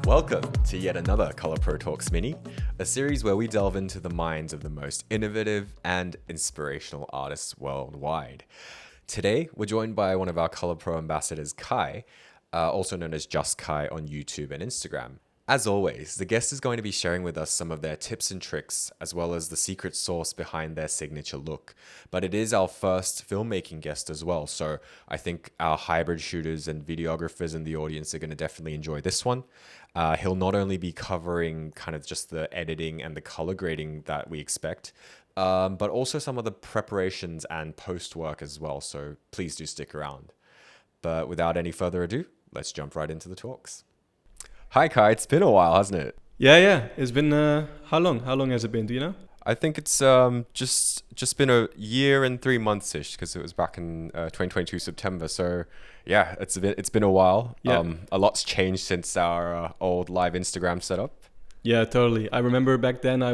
Welcome to yet another ColorPro Talks Mini, a series where we delve into the minds of the most innovative and inspirational artists worldwide. Today, we're joined by one of our ColorPro ambassadors, Kai, also known as JustKay on YouTube and Instagram. As always, the guest is going to be sharing with us some of their tips and tricks, as well as the secret sauce behind their signature look. But it is our first filmmaking guest as well, so I think our hybrid shooters and videographers in the audience are going to definitely enjoy this one. He'll not only be covering kind of just the editing and the color grading that we expect, but also some of the preparations and post work as well, so please do stick around. But without any further ado, let's jump right into the talks. Hi Kai, it's been a while, hasn't it? Yeah. It's been how long? How long has it been? Do you know? I think it's just been a year and 3 months ish, because it was back in 2022 September. So yeah, it's been a while. Yeah. A lot's changed since our old live Instagram setup. Yeah, totally. I remember back then I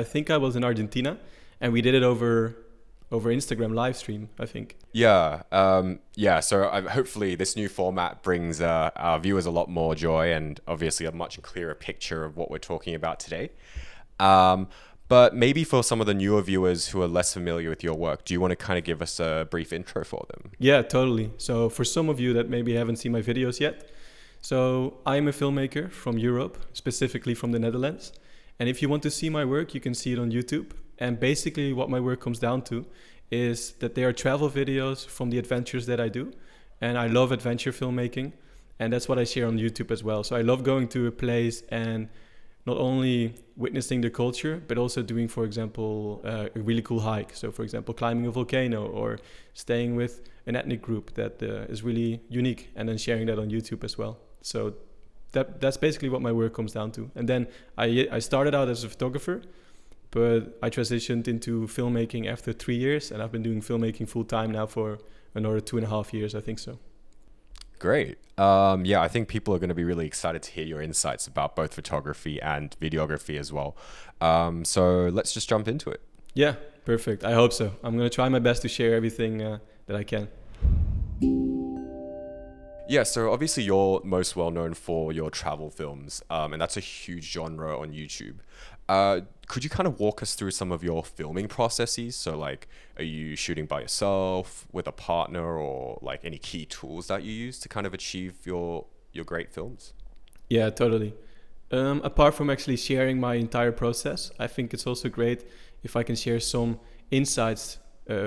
think I was in Argentina, and we did it over Instagram live stream, I think. Yeah. So hopefully this new format brings our viewers a lot more joy and obviously a much clearer picture of what we're talking about today. But maybe for some of the newer viewers who are less familiar with your work, do you want to kind of give us a brief intro for them? Yeah, totally. So for some of you that maybe haven't seen my videos yet, so I'm a filmmaker from Europe, specifically from the Netherlands. And if you want to see my work, you can see it on YouTube. And basically what my work comes down to is that they are travel videos from the adventures that I do. And I love adventure filmmaking. And that's what I share on YouTube as well. So I love going to a place and not only witnessing the culture, but also doing, for example, a really cool hike. So for example, climbing a volcano or staying with an ethnic group that is really unique, and then sharing that on YouTube as well. So that's basically what my work comes down to. And then I started out as a photographer, but I transitioned into filmmaking after 3 years, and I've been doing filmmaking full time now for another 2.5 years, I think so. Great. I think people are going to be really excited to hear your insights about both photography and videography as well. So let's just jump into it. Yeah, perfect. I hope so. I'm going to try my best to share everything that I can. Yeah, so obviously you're most well known for your travel films, and that's a huge genre on YouTube. Could you kind of walk us through some of your filming processes? So like, are you shooting by yourself, with a partner, or like any key tools that you use to kind of achieve your great films? Yeah, totally. Apart from actually sharing my entire process, I think it's also great if I can share some insights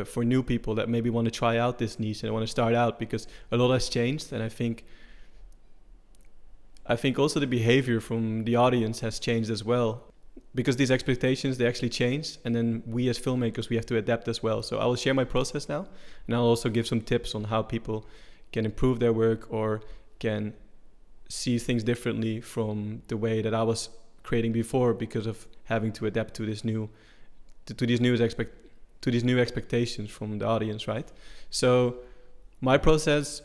for new people that maybe want to try out this niche and want to start out, because a lot has changed. And I think also the behavior from the audience has changed as well, because these expectations, they actually change, and then we as filmmakers, we have to adapt as well. So I will share my process now, and I'll also give some tips on how people can improve their work or can see things differently from the way that I was creating before, because of having to adapt to these new expectations from the audience, right? So my process,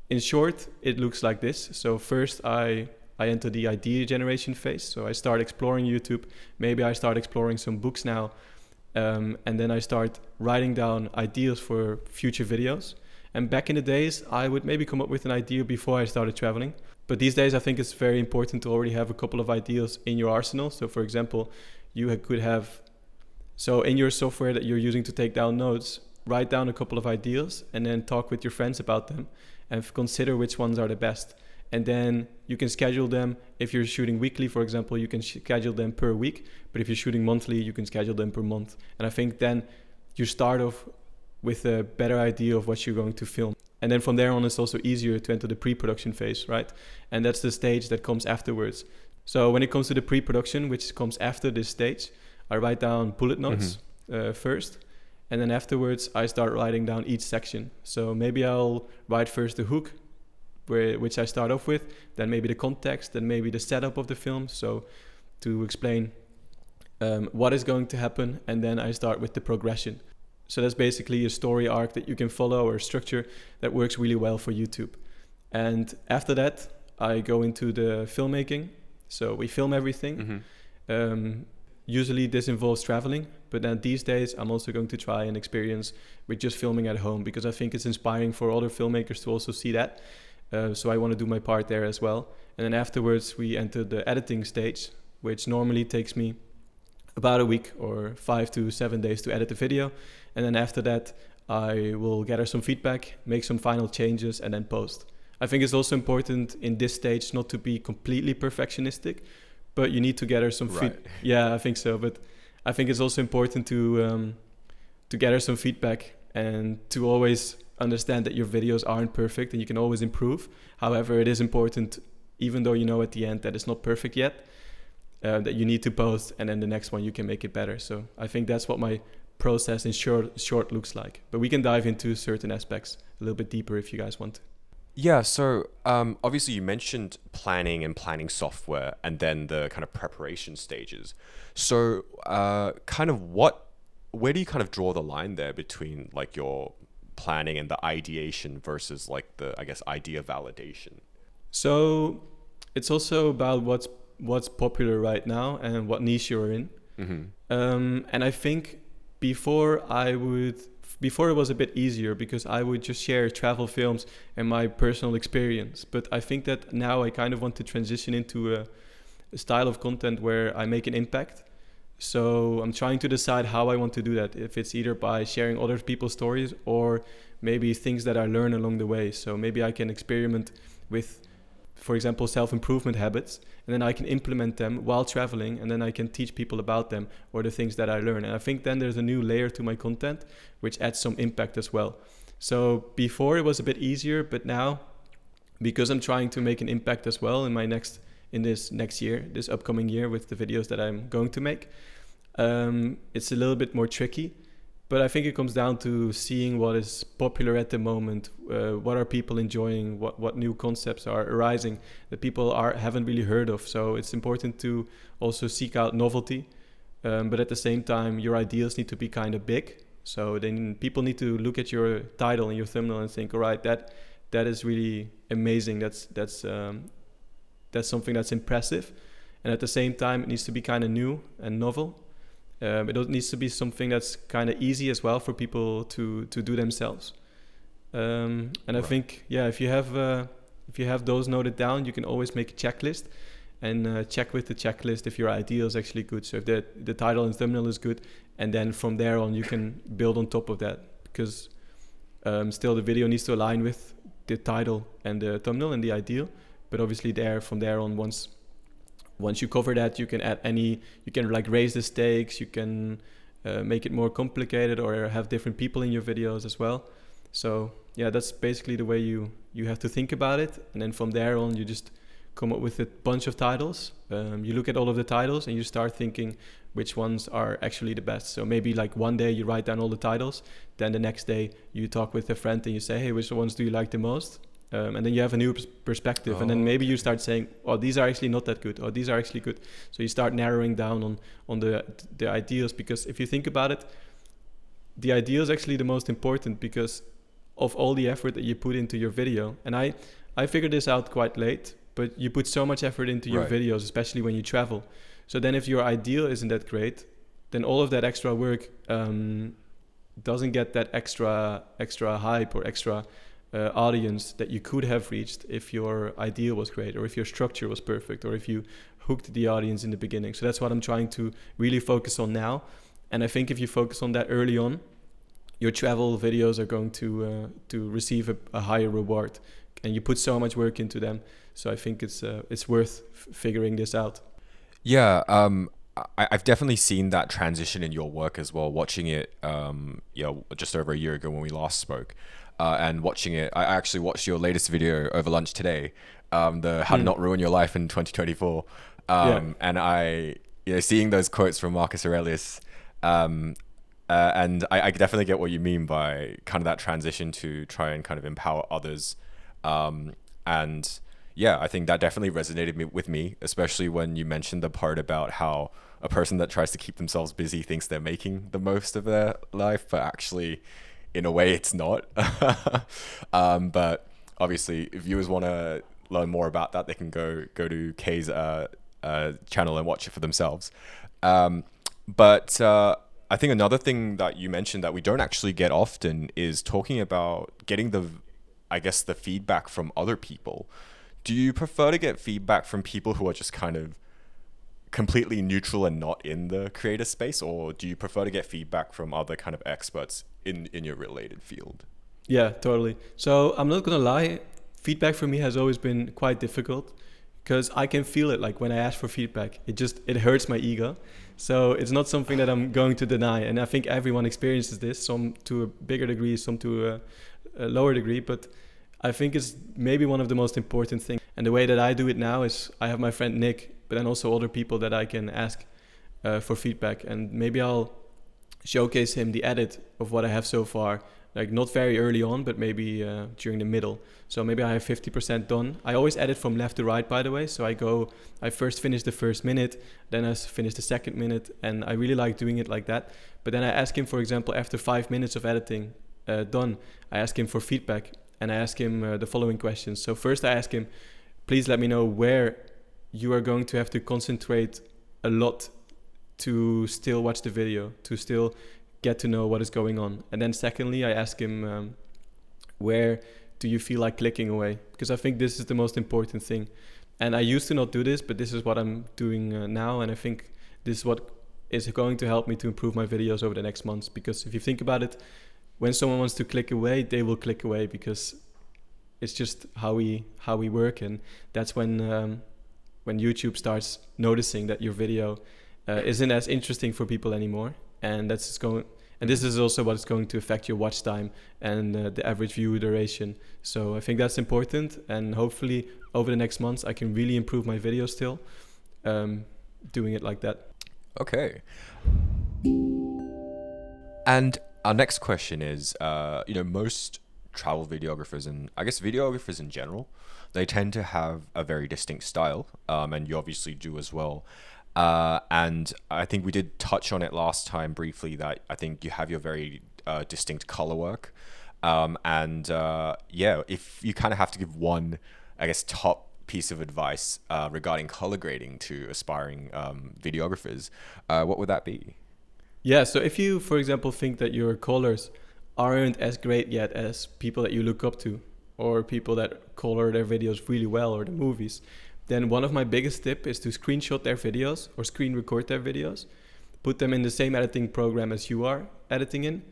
in short, it looks like this. So first I enter the idea generation phase. So I start exploring YouTube. Maybe I start exploring some books now. And then I start writing down ideas for future videos. And back in the days, I would maybe come up with an idea before I started traveling. But these days, I think it's very important to already have a couple of ideas in your arsenal. So for example, you could have, so in your software that you're using to take down notes, write down a couple of ideas and then talk with your friends about them and consider which ones are the best. And then you can schedule them. If you're shooting weekly, for example, you can schedule them per week. But if you're shooting monthly, you can schedule them per month. And I think then you start off with a better idea of what you're going to film. And then from there on, it's also easier to enter the pre-production phase, right? And that's the stage that comes afterwards. So when it comes to the pre-production, which comes after this stage, I write down bullet notes first. And then afterwards, I start writing down each section. So maybe I'll write first the hook, which I start off with, then maybe the context, then maybe the setup of the film, so to explain what is going to happen, and then I start with the progression. So that's basically a story arc that you can follow, or a structure that works really well for YouTube. And after that, I go into the filmmaking. So we film everything. Usually this involves traveling, but then these days I'm also going to try an experience with just filming at home, because I think it's inspiring for other filmmakers to also see that. So I want to do my part there as well. And then afterwards we enter the editing stage, which normally takes me about a week or 5 to 7 days to edit the video. And then after that, I will gather some feedback, make some final changes, and then post. I think it's also important in this stage not to be completely perfectionistic, but you need to gather some Yeah, I think so. But I think it's also important to gather some feedback and to always understand that your videos aren't perfect and you can always improve. However, it is important, even though you know at the end that it's not perfect yet, that you need to post, and then the next one you can make it better. So I think that's what my process in short looks like. But we can dive into certain aspects a little bit deeper if you guys want to. Yeah, so obviously you mentioned planning software and then the kind of preparation stages. So where do you kind of draw the line there between like your planning and the ideation versus like the, I guess, idea validation? So it's also about what's popular right now and what niche you're in. And I think before it was a bit easier because I would just share travel films and my personal experience. But I think that now I kind of want to transition into a style of content where I make an impact. So I'm trying to decide how I want to do that. If it's either by sharing other people's stories or maybe things that I learn along the way. So maybe I can experiment with, for example, self-improvement habits, and then I can implement them while traveling, and then I can teach people about them or the things that I learn. And I think then there's a new layer to my content, which adds some impact as well. So before it was a bit easier, but now, because I'm trying to make an impact as well in this upcoming year with the videos that I'm going to make, it's a little bit more tricky. But I think it comes down to seeing what is popular at the moment, what are people enjoying, what new concepts are arising that people haven't really heard of. So it's important to also seek out novelty, but at the same time, your ideas need to be kind of big. So then people need to look at your title and your thumbnail and think, all right, that is really amazing. That's something that's impressive, and at the same time, it needs to be kind of new and novel. It needs to be something that's kind of easy as well for people to do themselves. And I think, if you have those noted down, you can always make a checklist and check with the checklist if your idea is actually good. So if the title and thumbnail is good, and then from there on you can build on top of that, because still the video needs to align with the title and the thumbnail and the ideal. But obviously from there on, once you cover that, you can like raise the stakes, you can make it more complicated or have different people in your videos as well. So yeah, that's basically the way you have to think about it. And then from there on, you just come up with a bunch of titles. You look at all of the titles and you start thinking which ones are actually the best. So maybe like one day you write down all the titles, then the next day you talk with a friend and you say, hey, which ones do you like the most? And then you have a new perspective, and then maybe you start saying, oh, these are actually not that good, or these are actually good. So you start narrowing down on the ideas, because if you think about it, the idea is actually the most important because of all the effort that you put into your video. And I figured this out quite late, but you put so much effort into your videos, especially when you travel. So then if your idea isn't that great, then all of that extra work doesn't get that extra hype or extra audience that you could have reached if your idea was great, or if your structure was perfect, or if you hooked the audience in the beginning. So that's what I'm trying to really focus on now. And I think if you focus on that early on, your travel videos are going to receive a higher reward, and you put so much work into them. So I think it's worth figuring this out. Yeah, I've definitely seen that transition in your work as well, watching it just over a year ago when we last spoke. And watching it, I actually watched your latest video over lunch today, the How to Not Ruin Your Life in 2024. And seeing those quotes from Marcus Aurelius, and I definitely get what you mean by kind of that transition to try and kind of empower others. And yeah, I think that definitely resonated with me, especially when you mentioned the part about how a person that tries to keep themselves busy thinks they're making the most of their life, but actually, in a way, it's not. But obviously, if viewers want to learn more about that, they can go to Kay's channel and watch it for themselves. But I think another thing that you mentioned that we don't actually get often is talking about getting I guess, the feedback from other people. Do you prefer to get feedback from people who are just kind of completely neutral and not in the creator space, or do you prefer to get feedback from other kind of experts in your related field? Yeah, totally. So I'm not gonna lie, feedback for me has always been quite difficult because I can feel it. Like when I ask for feedback, it hurts my ego. So it's not something that I'm going to deny. And I think everyone experiences this, some to a bigger degree, some to a lower degree. But I think it's maybe one of the most important things. And the way that I do it now is I have my friend Nick, but then also other people that I can ask for feedback. And maybe I'll showcase him the edit of what I have so far, like not very early on, but maybe during the middle. So maybe I have 50% done. I always edit from left to right, by the way. So I first finish the first minute, then I finish the second minute, and I really like doing it like that. But then I ask him, for example, after 5 minutes of editing done, I ask him for feedback, and I ask him the following questions. So first I ask him, please let me know where you are going to have to concentrate a lot to still watch the video, to still get to know what is going on. And then secondly, I ask him, where do you feel like clicking away? Because I think this is the most important thing. And I used to not do this, but this is what I'm doing now. And I think this is what is going to help me to improve my videos over the next months. Because if you think about it, when someone wants to click away, they will click away because it's just how we work. And that's when YouTube starts noticing that your video isn't as interesting for people anymore. And this is also what's going to affect your watch time and the average view duration. So I think that's important, and hopefully over the next months I can really improve my video still, doing it like that. Okay. And our next question is, most travel videographers, and I guess videographers in general, they tend to have a very distinct style, and you obviously do as well. And I think we did touch on it last time briefly, that I think you have your very distinct color work. If you kind of have to give one, I guess, top piece of advice regarding color grading to aspiring videographers, what would that be? Yeah, so if you, for example, think that your colors aren't as great yet as people that you look up to, or people that color their videos really well, or the movies, then one of my biggest tips is to screenshot their videos or screen record their videos, put them in the same editing program as you are editing in,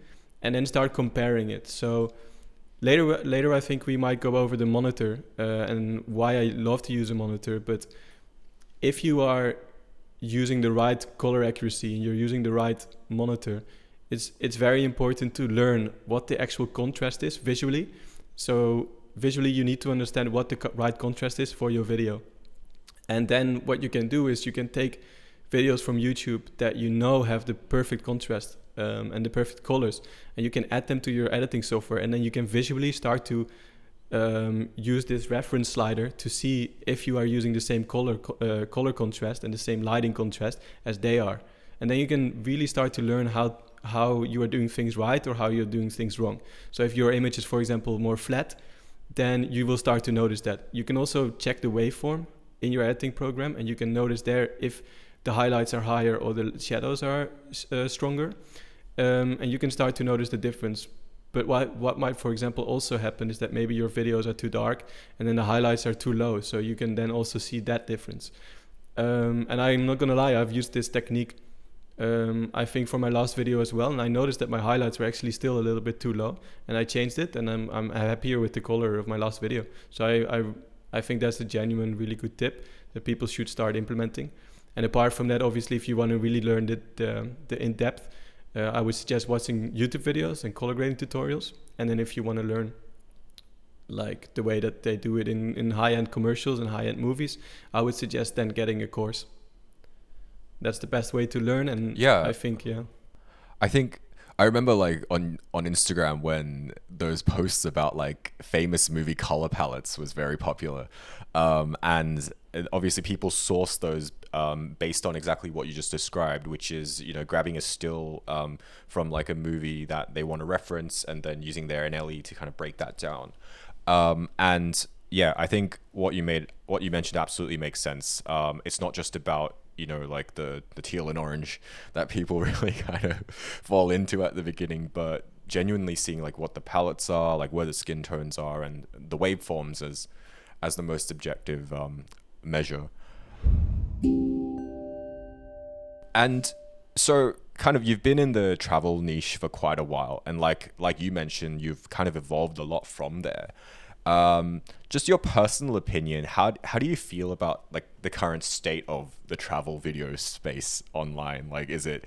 and then start comparing it. So later I think we might go over the monitor and why I love to use a monitor. But if you are using the right color accuracy and you're using the right monitor, it's very important to learn what the actual contrast is visually. So visually you need to understand what the right contrast is for your video. And then what you can do is you can take videos from YouTube that you know have the perfect contrast and the perfect colors, and you can add them to your editing software, and then you can visually start to use this reference slider to see if you are using the same color contrast and the same lighting contrast as they are. And then you can really start to learn how you are doing things right or how you're doing things wrong. So if your image is, for example, more flat, then you will start to notice that. You can also check the waveform in your editing program, and you can notice there if the highlights are higher or the shadows are stronger, and you can start to notice the difference. But what might, for example, also happen is that maybe your videos are too dark and then the highlights are too low, so you can then also see that difference. And I'm not gonna lie, I've used this technique I think for my last video as well, and I noticed that my highlights were actually still a little bit too low, and I changed it, and I'm happier with the color of my last video. So I think that's a genuine, really good tip that people should start implementing. And apart from that, obviously, if you want to really learn the in-depth, I would suggest watching YouTube videos and color grading tutorials. And then if you want to learn like the way that they do it in high-end commercials and high-end movies, I would suggest then getting a course. That's the best way to learn. And yeah, I think I remember like on Instagram when those posts about like famous movie color palettes was very popular, and obviously people source those based on exactly what you just described, which is, you know, grabbing a still from like a movie that they want to reference and then using their NLE to kind of break that down. And yeah, I think what you mentioned absolutely makes sense. It's not just about, you know, like the teal and orange that people really kind of fall into at the beginning, but genuinely seeing like what the palettes are, like where the skin tones are, and the waveforms as the most objective measure. And so kind of you've been in the travel niche for quite a while, and like you mentioned, you've kind of evolved a lot from there. Just your personal opinion, how do you feel about like the current state of the travel video space online? Like, is it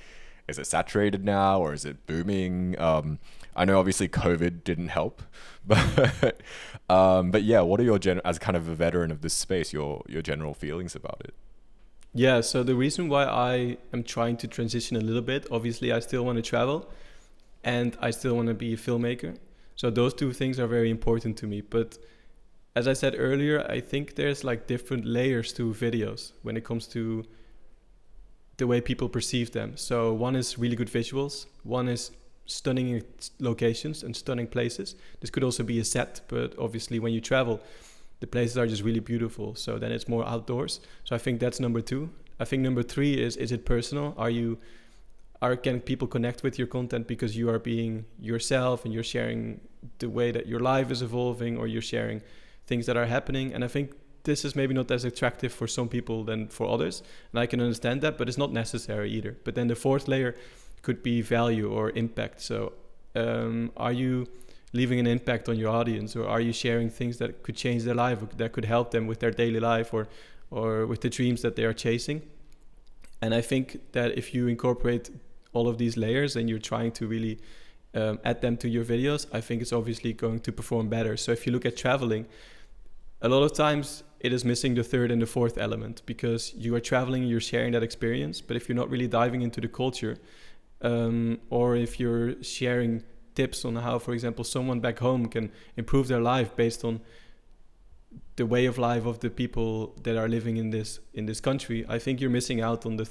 saturated now, or is it booming? I know obviously COVID didn't help, but yeah, what are your as kind of a veteran of this space, your general feelings about it? Yeah, so the reason why I am trying to transition a little bit, obviously I still want to travel and I still want to be a filmmaker. So those two things are very important to me. But as I said earlier, I think there's like different layers to videos when it comes to the way people perceive them. So one is really good visuals, one is stunning locations and stunning places. This could also be a set, but obviously when you travel, the places are just really beautiful. So then it's more outdoors. So I think that's number two. I think number three is it personal? Can people connect with your content because you are being yourself and you're sharing the way that your life is evolving, or you're sharing things that are happening? And I think this is maybe not as attractive for some people than for others. And I can understand that, but it's not necessary either. But then the fourth layer could be value or impact. So are you leaving an impact on your audience, or are you sharing things that could change their life, that could help them with their daily life, or with the dreams that they are chasing? And I think that if you incorporate all of these layers and you're trying to really add them to your videos, I think it's obviously going to perform better. So if you look at traveling, a lot of times it is missing the third and the fourth element, because you are traveling, you're sharing that experience, but if you're not really diving into the culture, or if you're sharing tips on how, for example, someone back home can improve their life based on the way of life of the people that are living in this country, I think you're missing out on the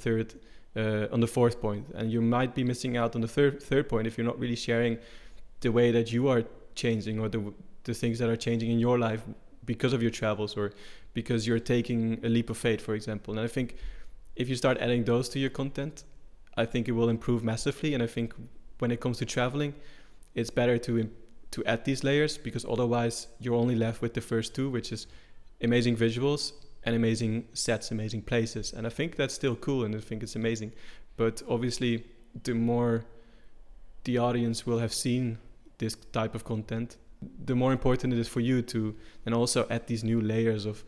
fourth point, and you might be missing out on the third point if you're not really sharing the way that you are changing, or the things that are changing in your life because of your travels, or because you're taking a leap of faith, for example. And I think if you start adding those to your content, I think it will improve massively. And I think when it comes to traveling, it's better to add these layers, because otherwise you're only left with the first two, which is amazing visuals and amazing sets, amazing places. And I think that's still cool, and I think it's amazing. But obviously, the more the audience will have seen this type of content, the more important it is for you to and also add these new layers of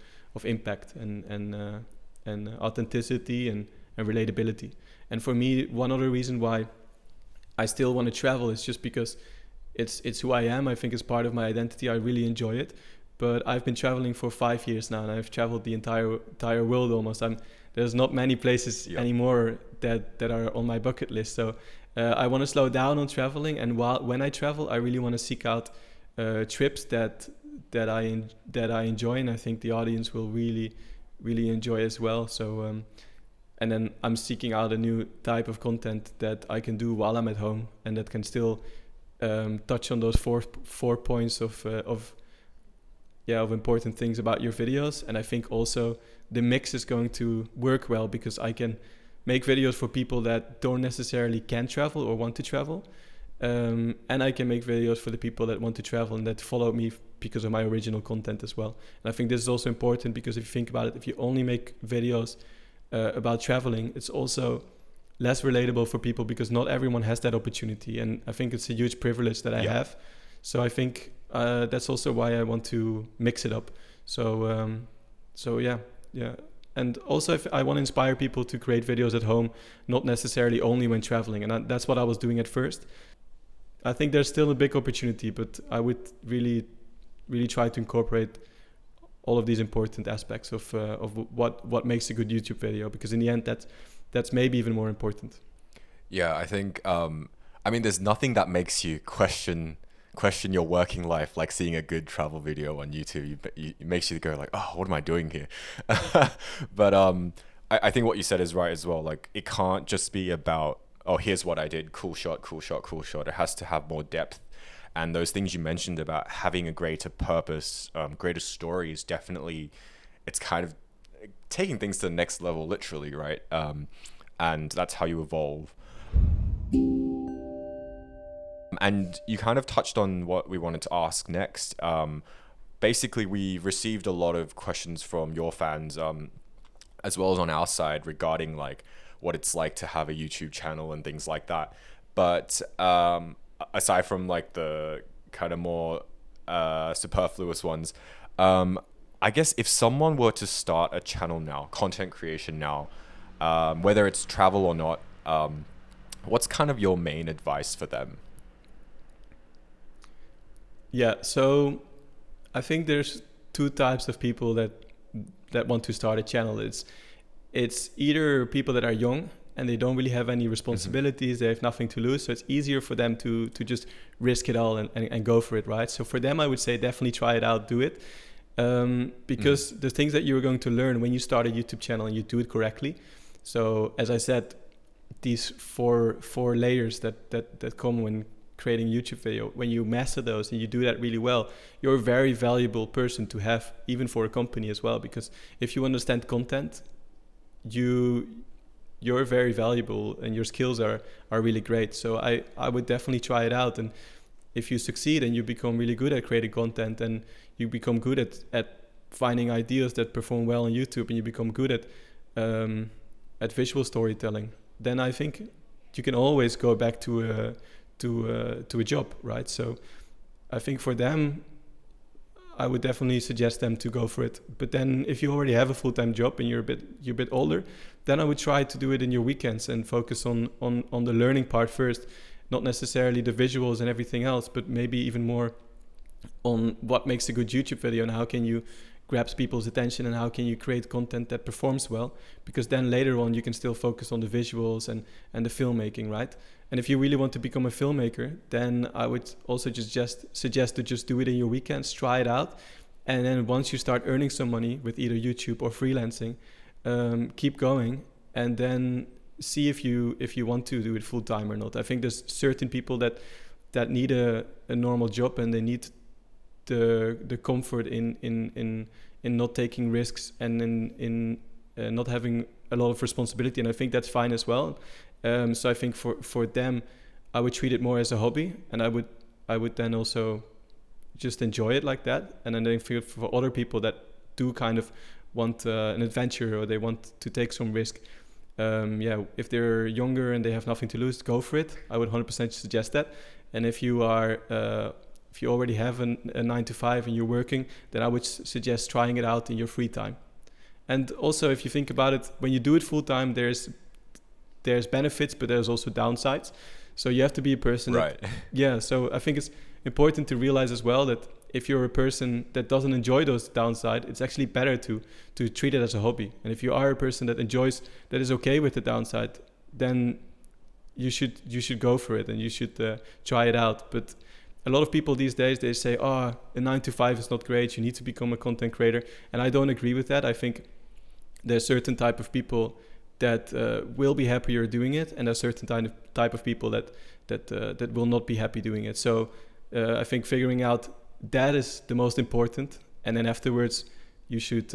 impact and authenticity and relatability. And for me, one other reason why I still want to travel is just because it's who I am. I think it's part of my identity. I really enjoy it. But I've been traveling for 5 years now, and I've traveled the entire world almost. There's not many places anymore that are on my bucket list. So I want to slow down on traveling, and when I travel, I really want to seek out trips that I enjoy, and I think the audience will really enjoy as well. So and then I'm seeking out a new type of content that I can do while I'm at home, and that can still touch on those four points of important things about your videos. And I think also the mix is going to work well, because I can make videos for people that don't necessarily can travel or want to travel, and I can make videos for the people that want to travel and that follow me because of my original content as well. And I think this is also important, because if you think about it, if you only make videos about traveling, it's also less relatable for people, because not everyone has that opportunity, and I think it's a huge privilege that I have. So I think that's also why I want to mix it up. So yeah. And also, if I want to inspire people to create videos at home, not necessarily only when traveling, and that's what I was doing at first. I think there's still a big opportunity, but I would really try to incorporate all of these important aspects of what makes a good YouTube video, because in the end, that's maybe even more important. Yeah, I think there's nothing that makes you question your working life like seeing a good travel video on YouTube. It makes you go like, oh, what am I doing here? But I think what you said is right as well. Like, it can't just be about, oh, here's what I did, cool shot. It has to have more depth. And those things you mentioned about having a greater purpose, greater story, is definitely, it's kind of taking things to the next level, literally, right? And that's how you evolve. And you kind of touched on what we wanted to ask next. Basically, we received a lot of questions from your fans, as well as on our side, regarding like what it's like to have a YouTube channel and things like that. But aside from like the kind of more superfluous ones, I guess if someone were to start a channel now, content creation now, whether it's travel or not, what's kind of your main advice for them? Yeah, so I think there's two types of people that want to start a channel. It's either people that are young and they don't really have any responsibilities, they have nothing to lose, so it's easier for them to just risk it all and go for it, right? So for them, I would say definitely try it out, do it. Because the things that you're going to learn when you start a YouTube channel and you do it correctly. So as I said, these four layers that come when creating YouTube video, when you master those and you do that really well, you're a very valuable person to have, even for a company as well, because if you understand content, you're very valuable and your skills are really great. So I would definitely try it out. And if you succeed and you become really good at creating content and you become good at finding ideas that perform well on YouTube and you become good at visual storytelling, then I think you can always go back to a job, right? So I think for them, I would definitely suggest them to go for it. But then if you already have a full-time job and you're a bit older, then I would try to do it in your weekends and focus on the learning part first, not necessarily the visuals and everything else, but maybe even more on what makes a good YouTube video and how can you grab people's attention and how can you create content that performs well, because then later on you can still focus on the visuals and the filmmaking, right? And if you really want to become a filmmaker, then I would also just suggest to just do it in your weekends, try it out, and then once you start earning some money with either YouTube or freelancing, keep going and then see if you want to do it full time or not. I think there's certain people that need a normal job and they need the comfort in not taking risks and in not having a lot of responsibility, and I think that's fine as well. So I think for them, I would treat it more as a hobby, and I would then also just enjoy it like that. And then I feel for other people that do kind of want an adventure or they want to take some risk, if they're younger and they have nothing to lose, go for it. I would 100% suggest that. And if you already have a 9-to-5 and you're working, then I would suggest trying it out in your free time. And also, if you think about it, when you do it full time, there's benefits, but there's also downsides. So you have to be a person right. So I think it's important to realize as well that if you're a person that doesn't enjoy those downsides, it's actually better to treat it as a hobby. And if you are a person that is okay with the downside, then you should go for it and you should try it out. But a lot of people these days, they say, a 9-to-5 is not great, you need to become a content creator. And I don't agree with that. I think there's certain type of people that will be happier doing it, and there's certain type of people that will not be happy doing it. So I think figuring out that is the most important, and then afterwards you should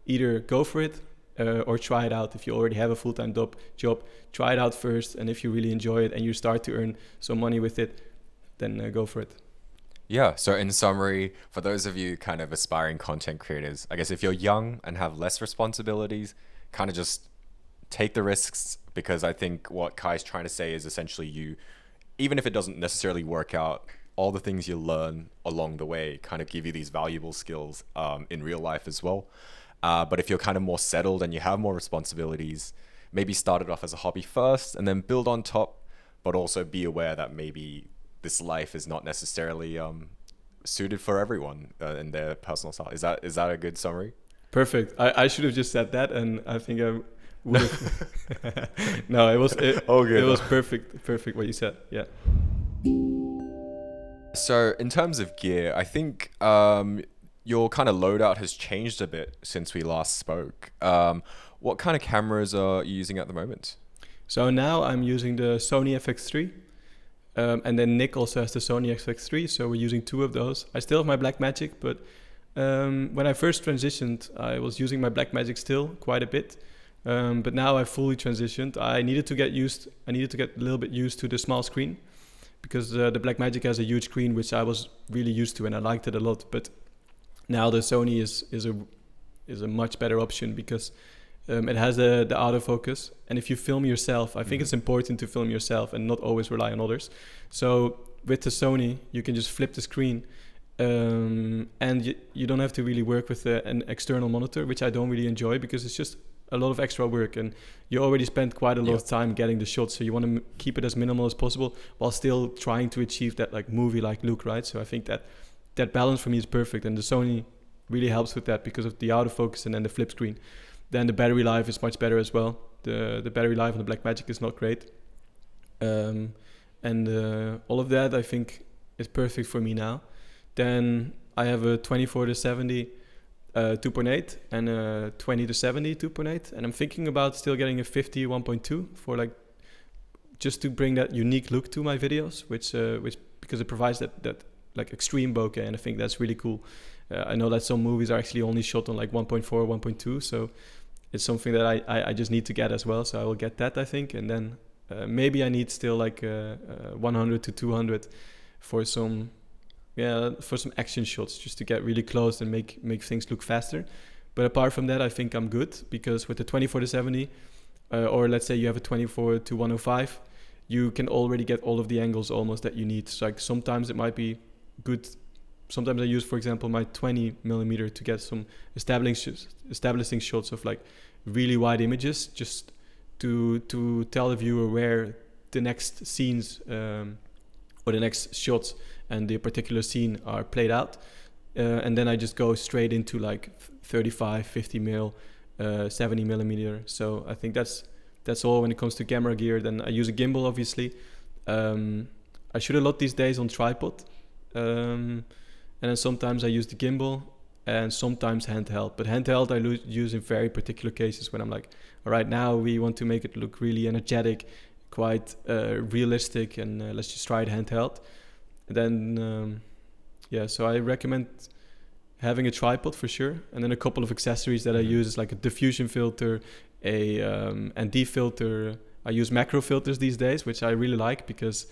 either go for it or try it out. If you already have a full-time job, try it out first, and if you really enjoy it and you start to earn some money with it, then go for it. Yeah, so in summary, for those of you kind of aspiring content creators, I guess if you're young and have less responsibilities, kind of just take the risks, because I think what Kai's trying to say is essentially even if it doesn't necessarily work out, all the things you learn along the way kind of give you these valuable skills in real life as well. But if you're kind of more settled and you have more responsibilities, maybe start it off as a hobby first and then build on top, but also be aware that maybe this life is not necessarily suited for everyone in their personal style. Is that a good summary? Perfect. I should have just said that, and I think I would have. No, it was perfect what you said. Yeah. So in terms of gear, I think your kind of loadout has changed a bit since we last spoke. What kind of cameras are you using at the moment? So now I'm using the Sony FX3. And then Nick also has the Sony FX3, so we're using two of those. I still have my Blackmagic, but when I first transitioned, I was using my Blackmagic still quite a bit. But now I fully transitioned. I needed to get a little bit used to the small screen. because the Blackmagic has a huge screen, which I was really used to and I liked it a lot. But now the Sony is a much better option because it has the autofocus, and if you film yourself, I think it's important to film yourself and not always rely on others. So with the Sony, you can just flip the screen, and you don't have to really work with an external monitor, which I don't really enjoy because it's just a lot of extra work, and you already spent quite a lot of time getting the shots, so you want to keep it as minimal as possible while still trying to achieve that like movie-like look, right? So I think that balance for me is perfect, and the Sony really helps with that because of the autofocus and then the flip screen. Then the battery life is much better as well. The battery life on the Blackmagic is not great, and all of that I think is perfect for me now. Then I have a 24-70 2.8 and a 20-70 2.8, and I'm thinking about still getting a 50 1.2 for like just to bring that unique look to my videos, which because it provides that like extreme bokeh, and I think that's really cool. I know that some movies are actually only shot on like 1.4 1.2, so it's something that I just need to get as well. So I will get that, I think, and then maybe I need still like 100 to 200 for some action shots, just to get really close and make things look faster. But apart from that, I think I'm good, because with the 24-70 or let's say you have a 24-105, you can already get all of the angles almost that you need. So like sometimes it might be good. Sometimes I use, for example, my 20mm to get some establishing shots of like really wide images, just to tell the viewer where the next scenes or the next shots and the particular scene are played out. And then I just go straight into like 35, 50mm, 70mm. So I think that's all when it comes to camera gear. Then I use a gimbal, obviously. I shoot a lot these days on tripod. And then sometimes I use the gimbal and sometimes handheld. But handheld I use in very particular cases when I'm like, all right, now we want to make it look really energetic, quite realistic, and let's just try it handheld. Then, so I recommend having a tripod for sure. And then a couple of accessories that I use is like a diffusion filter, a ND filter. I use macro filters these days, which I really like because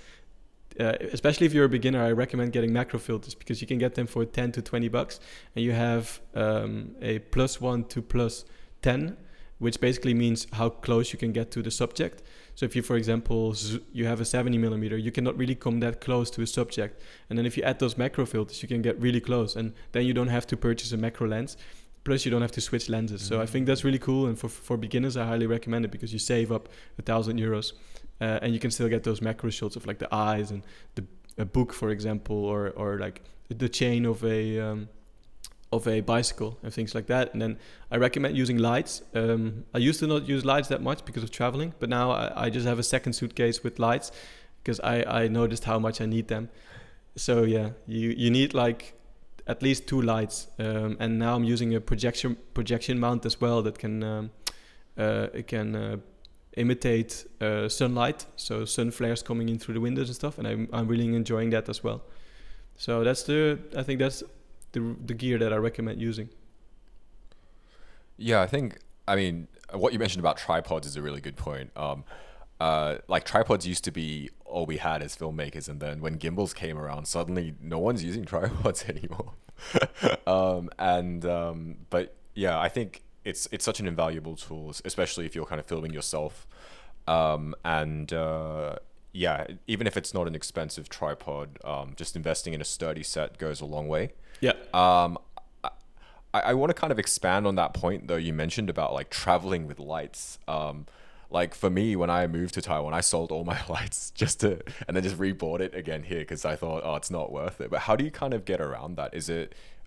especially if you're a beginner, I recommend getting macro filters because you can get them for $10 to $20, and you have a +1 to +10, which basically means how close you can get to the subject. So if you, for example, you have a 70mm, you cannot really come that close to a subject. And then if you add those macro filters, you can get really close, and then you don't have to purchase a macro lens. Plus, you don't have to switch lenses. So I think that's really cool, and for beginners, I highly recommend it because you save up €1,000. And you can still get those macro shots of like the eyes and a book, for example, or like the chain of a bicycle and things like that. And then I recommend using lights. I used to not use lights that much because of traveling, but now I just have a second suitcase with lights because I noticed how much I need them. So yeah, you need like at least 2 lights. And now I'm using a projection mount as well that can imitate sunlight, so sun flares coming in through the windows and stuff, and I'm really enjoying that as well. So I think that's the gear that I recommend using. Yeah, I mean what you mentioned about tripods is a really good point. Like tripods used to be all we had as filmmakers, and then when gimbals came around, suddenly no one's using tripods anymore. But yeah, I think it's such an invaluable tool, especially if you're kind of filming yourself. Even if it's not an expensive tripod, just investing in a sturdy set goes a long way. Yeah. I want to kind of expand on that point though. You mentioned about like traveling with lights. Like for me, when I moved to Taiwan, I sold all my lights and then just rebought it again here because I thought, it's not worth it. But how do you kind of get around that?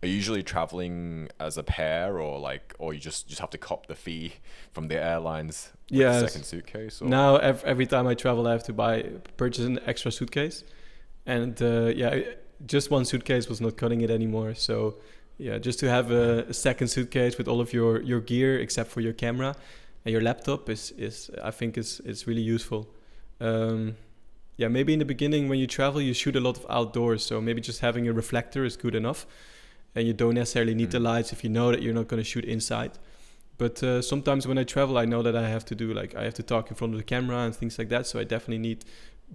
Are you usually traveling as a pair, or you just have to cop the fee from the airlines with the second suitcase? Or? Now every time I travel, I have to purchase an extra suitcase, and just one suitcase was not cutting it anymore. So yeah, just to have a second suitcase with all of your gear except for your camera and your laptop is I think is really useful. Maybe in the beginning when you travel, you shoot a lot of outdoors, so maybe just having a reflector is good enough. And you don't necessarily need the lights if you know that you're not going to shoot inside. But sometimes when I travel, I know that I have to talk in front of the camera and things like that. So I definitely need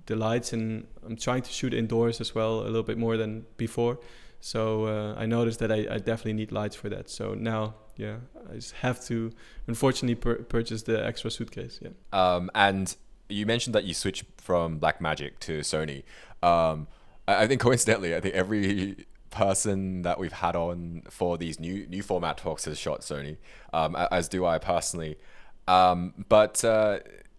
the lights, and I'm trying to shoot indoors as well a little bit more than before. So I noticed that I definitely need lights for that. So now, yeah, I just have to, unfortunately, purchase the extra suitcase. Yeah. And you mentioned that you switched from Blackmagic to Sony. I think coincidentally, I think every person that we've had on for these new format talks has shot Sony, as do I personally. But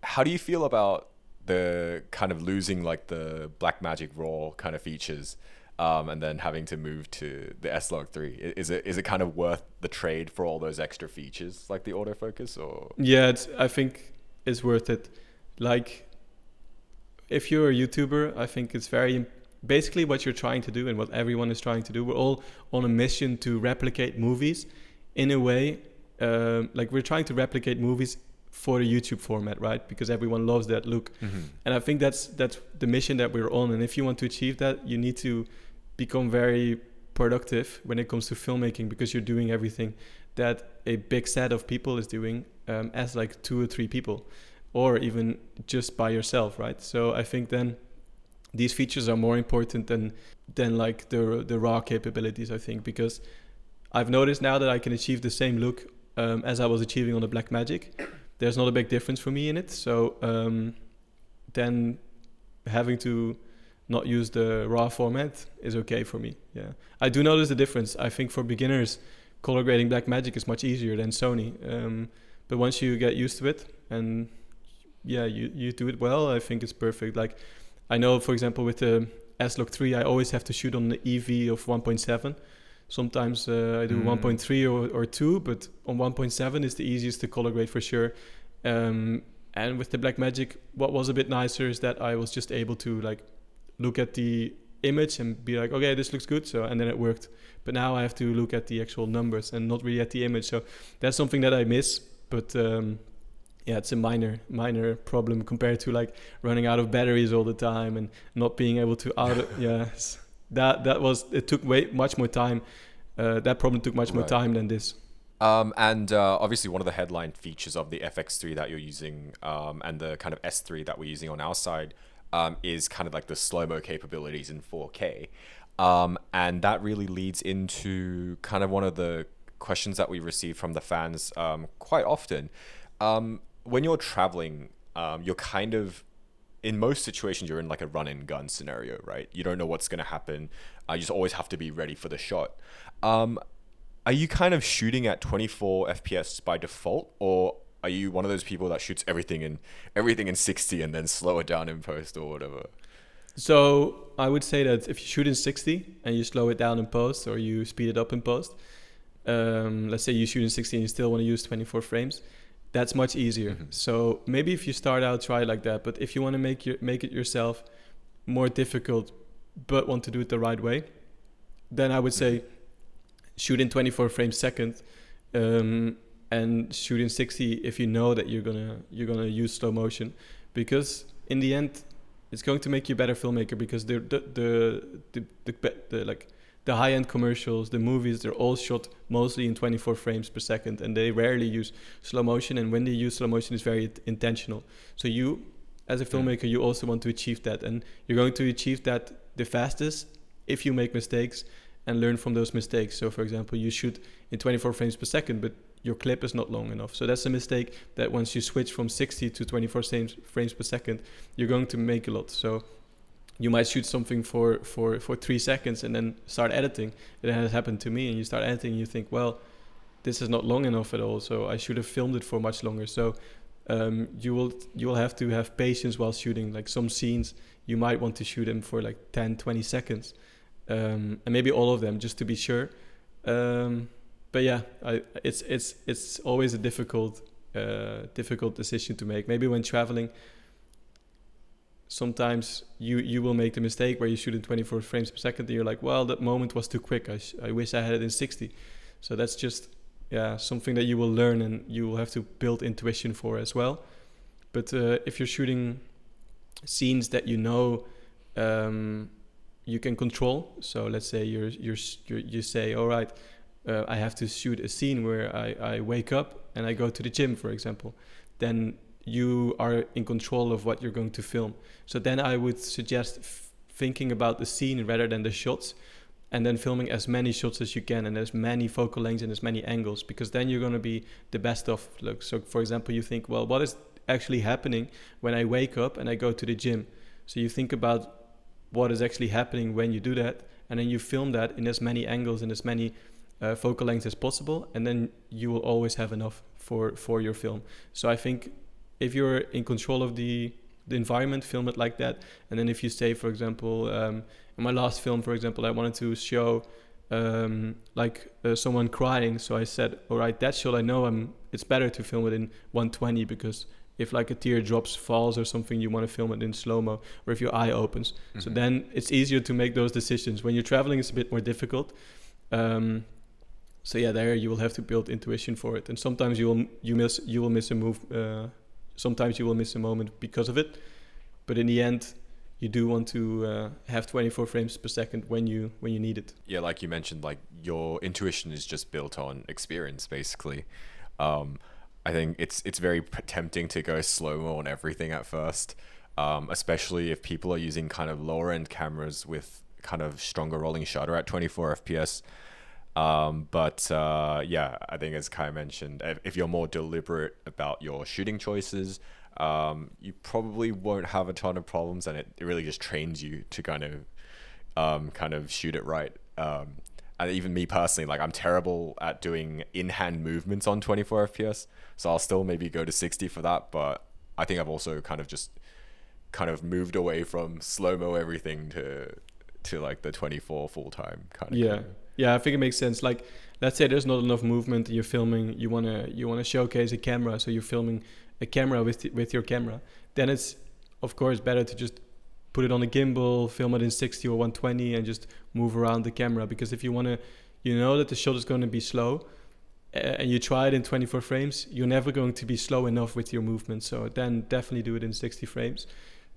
how do you feel about the kind of losing like the Blackmagic RAW kind of features, and then having to move to the S-Log 3? Is it kind of worth the trade for all those extra features like the autofocus, or? Yeah, I think it's worth it. Like, if you're a YouTuber, I think it's basically what you're trying to do and what everyone is trying to do. We're all on a mission to replicate movies in a way. Like, we're trying to replicate movies for the YouTube format, right? Because everyone loves that look. Mm-hmm. And I think that's the mission that we're on. And if you want to achieve that, you need to become very productive when it comes to filmmaking, because you're doing everything that a big set of people is doing, as like 2 or 3 people, or even just by yourself, right? So I think then these features are more important than like the raw capabilities, I think, because I've noticed now that I can achieve the same look as I was achieving on the Blackmagic. There's not a big difference for me in it. So then having to not use the raw format is okay for me. Yeah, I do notice the difference. I think for beginners, color grading Blackmagic is much easier than Sony. But once you get used to it and yeah, you do it well, I think it's perfect. Like, I know, for example, with the S-Log 3, I always have to shoot on the EV of 1.7. Sometimes I do 1.3 or 2, but on 1.7 is the easiest to color grade for sure. And with the Blackmagic, what was a bit nicer is that I was just able to like look at the image and be like, okay, this looks good. So, and then it worked. But now I have to look at the actual numbers and not really at the image. So that's something that I miss. But yeah, it's a minor problem compared to like running out of batteries all the time and not being able to it took much more time. That problem took much more time than this. And obviously one of the headline features of the FX3 that you're using, and the kind of S3 that we're using on our side, is kind of like the slow-mo capabilities in 4K. And that really leads into kind of one of the questions that we receive from the fans quite often. When you're traveling, you're kind of, in most situations, you're in like a run and gun scenario, right? You don't know what's going to happen. You just always have to be ready for the shot. Are you kind of shooting at 24 FPS by default, or are you one of those people that shoots everything in 60 and then slow it down in post or whatever? So I would say that if you shoot in 60 and you slow it down in post, or you speed it up in post, let's say you shoot in 60 and you still want to use 24 frames, that's much easier. Mm-hmm. So maybe if you start out, try like that. But if you want to make it yourself more difficult, but want to do it the right way, then I would say shoot in 24 frames second, and shoot in 60 if you know that you're gonna use slow motion, because in the end, it's going to make you a better filmmaker. Because the high-end commercials, the movies, they're all shot mostly in 24 frames per second, and they rarely use slow motion. And when they use slow motion, it's very intentional. So you, as a filmmaker, you also want to achieve that. And you're going to achieve that the fastest if you make mistakes and learn from those mistakes. So, for example, you shoot in 24 frames per second, but your clip is not long enough. So that's a mistake that once you switch from 60 to 24 frames per second, you're going to make a lot. So you might shoot something for 3 seconds and then start editing. It has happened to me, and you start editing and you think, well, this is not long enough at all, so I should have filmed it for much longer. So you will have to have patience while shooting. Like, some scenes you might want to shoot them for like 10-20 seconds, and maybe all of them, just to be sure. But yeah, it's always a difficult decision to make. Maybe when traveling, sometimes you will make the mistake where you shoot in 24 frames per second and you're like, well, that moment was too quick. I wish I had it in 60. So that's just something that you will learn, and you will have to build intuition for as well. But if you're shooting scenes that you know you can control, so let's say you say, all right, I have to shoot a scene where I wake up and I go to the gym, for example, then you are in control of what you're going to film. So then I would suggest thinking about the scene rather than the shots, and then filming as many shots as you can and as many focal lengths and as many angles, because then you're going to be the best of luck. So for example, you think, well, what is actually happening when I wake up and I go to the gym? So you think about what is actually happening when you do that, and then you film that in as many angles and as many focal lengths as possible, and then you will always have enough for your film. So I think if you're in control of the environment, film it like that. And then if you say, for example, in my last film, for example, I wanted to show someone crying. So I said, all right, that shot, I know it's better to film it in 120, because if like a tear drops, falls or something, you want to film it in slow-mo, or if your eye opens. Mm-hmm. So then it's easier to make those decisions. When you're traveling, it's a bit more difficult. So yeah, there you will have to build intuition for it. And sometimes you will miss a move. Sometimes you will miss a moment because of it. But in the end, you do want to have 24 frames per second when you need it. Yeah, like you mentioned, like your intuition is just built on experience, basically. I think it's very tempting to go slow-mo on everything at first, especially if people are using kind of lower end cameras with kind of stronger rolling shutter at 24 FPS. Yeah, I think as Kai mentioned, if you're more deliberate about your shooting choices, you probably won't have a ton of problems, and it really just trains you to kind of shoot it right. And even me personally, like I'm terrible at doing in-hand movements on 24 FPS, so I'll still maybe go to 60 for that. But I think I've also kind of moved away from slow-mo everything to like the 24 full-time kind of. Yeah. Yeah, I think it makes sense. Like, let's say there's not enough movement and you're filming, you wanna showcase a camera, so you're filming a camera with your camera. Then it's of course better to just put it on a gimbal, film it in 60 or 120, and just move around the camera. Because if you wanna, you know that the shot is going to be slow, and you try it in 24 frames, you're never going to be slow enough with your movement. So then definitely do it in 60 frames.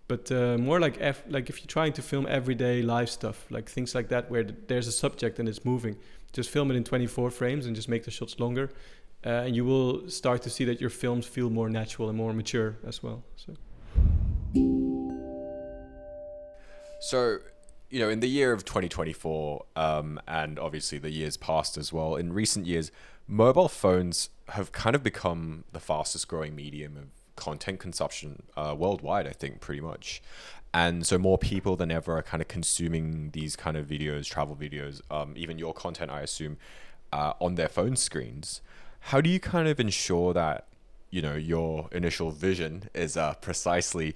But more like if you're trying to film everyday live stuff, like things like that, where there's a subject and it's moving, just film it in 24 frames and just make the shots longer. And you will start to see that your films feel more natural and more mature as well. So, you know, in the year of 2024, and obviously the years past as well, in recent years, mobile phones have kind of become the fastest growing medium of content consumption worldwide, I think, pretty much. And so more people than ever are kind of consuming these kind of videos, travel videos, even your content, I assume, on their phone screens. How do you kind of ensure that, you know, your initial vision is precisely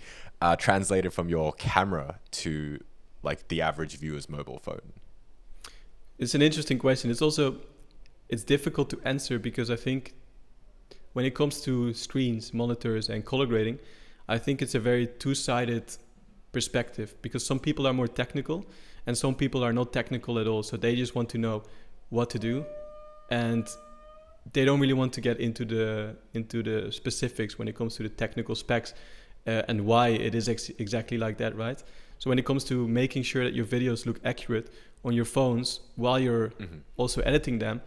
translated from your camera to like the average viewer's mobile phone? It's an interesting question. It's difficult to answer, because I think when it comes to screens, monitors, and color grading, I think it's a very two-sided perspective, because some people are more technical and some people are not technical at all. So they just want to know what to do, and they don't really want to get into the specifics when it comes to the technical specs and why it is exactly like that, right? So when it comes to making sure that your videos look accurate on your phones while you're also editing them,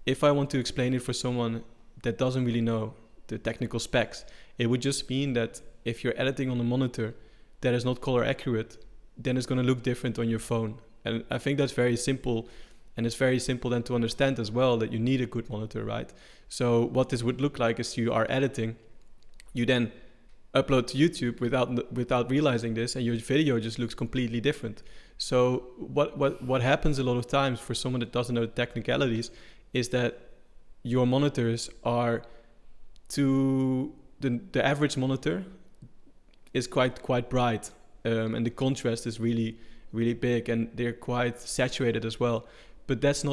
if I want to explain it for someone that doesn't really know the technical specs, it would just mean that if you're editing on a monitor that is not color accurate, then it's going to look different on your phone. And I think that's very simple, and it's very simple then to understand as well that you need a good monitor, right? So what this would look like is you are editing, you then upload to YouTube without realizing this, and your video just looks completely different. So what happens a lot of times for someone that doesn't know the technicalities is that your monitors are the average monitor is quite bright, and the contrast is really, really big, and they're quite saturated as well. But that's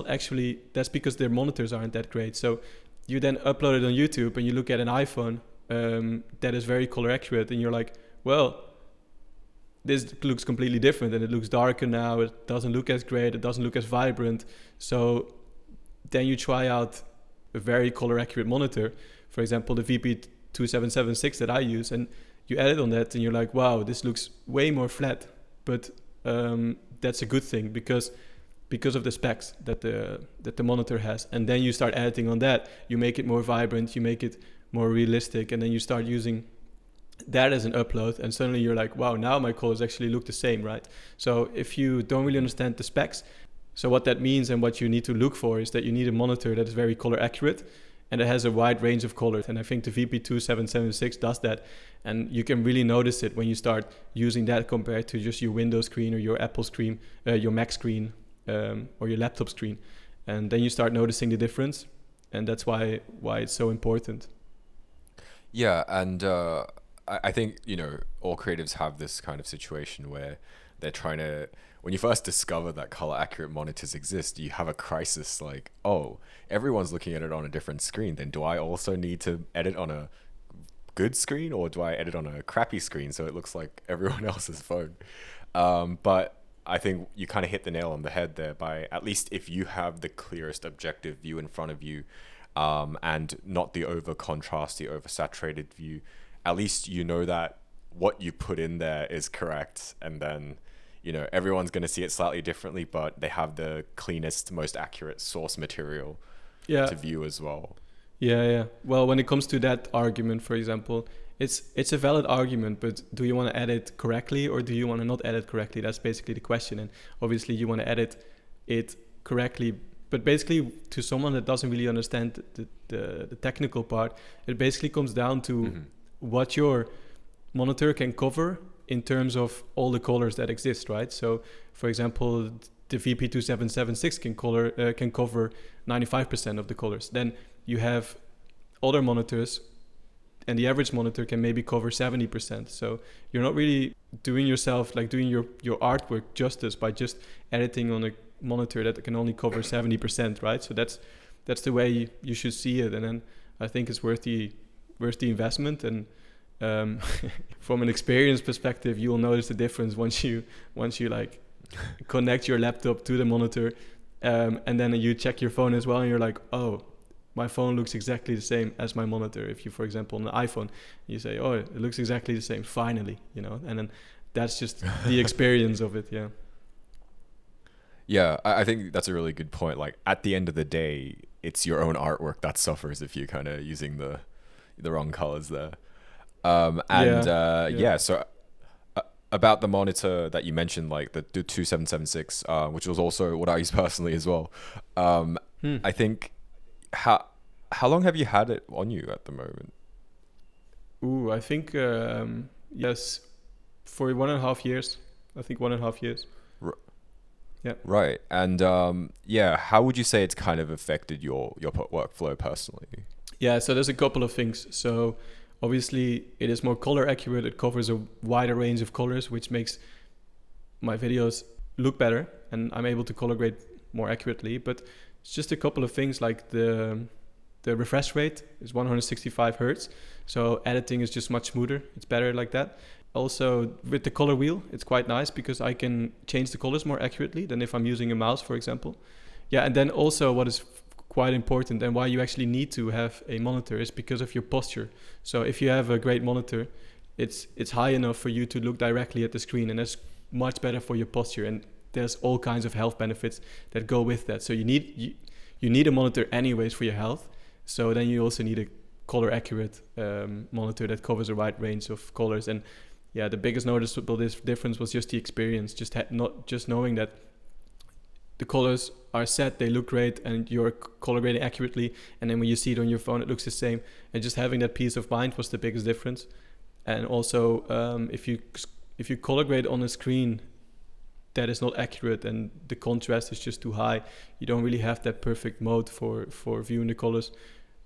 because their monitors aren't that great. So you then upload it on YouTube and you look at an iPhone that is very color accurate, and you're like, well, this looks completely different, and it looks darker now, it doesn't look as great, it doesn't look as vibrant. So then you try out a very color accurate monitor, for example the VP2776 that I use, and you edit on that and you're like, wow, this looks way more flat. But that's a good thing because of the specs that the monitor has. And then you start editing on that, you make it more vibrant, you make it more realistic, and then you start using that as an upload, and suddenly you're like, wow, now my colors actually look the same, right? So if you don't really understand the specs, so what that means and what you need to look for is that you need a monitor that is very color accurate and it has a wide range of colors. And I think the VP2776 does that. And you can really notice it when you start using that compared to just your Windows screen or your Apple screen, your Mac screen, or your laptop screen. And then you start noticing the difference. And that's why it's so important. Yeah, and I think, all creatives have this kind of situation where they're trying to, when you first discover that color accurate monitors exist, you have a crisis like, oh, everyone's looking at it on a different screen. Then do I also need to edit on a good screen, or do I edit on a crappy screen so it looks like everyone else's phone? But I think you kind of hit the nail on the head there by, at least if you have the clearest objective view in front of you, and not the over contrasty, over saturated view, at least you know that what you put in there is correct. And then, everyone's going to see it slightly differently, but they have the cleanest, most accurate source material to view as well. Yeah. Well, when it comes to that argument, for example, it's a valid argument, but do you want to edit correctly or do you want to not edit correctly? That's basically the question. And obviously you want to edit it correctly, but basically to someone that doesn't really understand the technical part, it basically comes down to what your monitor can cover in terms of all the colors that exist, right? So for example, the VP2776 can cover 95% of the colors. Then you have other monitors, and the average monitor can maybe cover 70%. So you're not really doing your artwork justice by just editing on a monitor that can only cover 70%, right? So that's the way you should see it, and then I think it's worth the investment. And from an experience perspective, you will notice the difference once you like connect your laptop to the monitor, and then you check your phone as well, and you're like, oh, my phone looks exactly the same as my monitor. If you, for example, on an iPhone, you say, oh, it looks exactly the same, finally, and then that's just the experience of it. Yeah, I think that's a really good point. Like, at the end of the day, it's your own artwork that suffers if you're kind of using the wrong colors there. So about the monitor that you mentioned, like the 2776, which was also what I use personally as well. I think, how long have you had it on you at the moment? I think yes, for 1.5 years. I think 1.5 years. Yeah. Right. And how would you say it's kind of affected your workflow personally? Yeah, so there's a couple of things. So obviously it is more color accurate. It covers a wider range of colors, which makes my videos look better, and I'm able to color grade more accurately. But it's just a couple of things, like the refresh rate is 165 hertz. So editing is just much smoother. It's better like that. Also, with the color wheel, it's quite nice because I can change the colors more accurately than if I'm using a mouse, for example. Yeah, and then also what is quite important and why you actually need to have a monitor is because of your posture. So if you have a great monitor, it's high enough for you to look directly at the screen, and that's much better for your posture. And there's all kinds of health benefits that go with that. So you need a monitor anyways for your health. So then you also need a color accurate monitor that covers a wide range of colors. And yeah, the biggest noticeable difference was just the experience, not just knowing that the colors are set, they look great, and you're color grading accurately, and then when you see it on your phone, it looks the same. And just having that peace of mind was the biggest difference. And also, if you color grade on a screen that is not accurate and the contrast is just too high, you don't really have that perfect mode for viewing the colors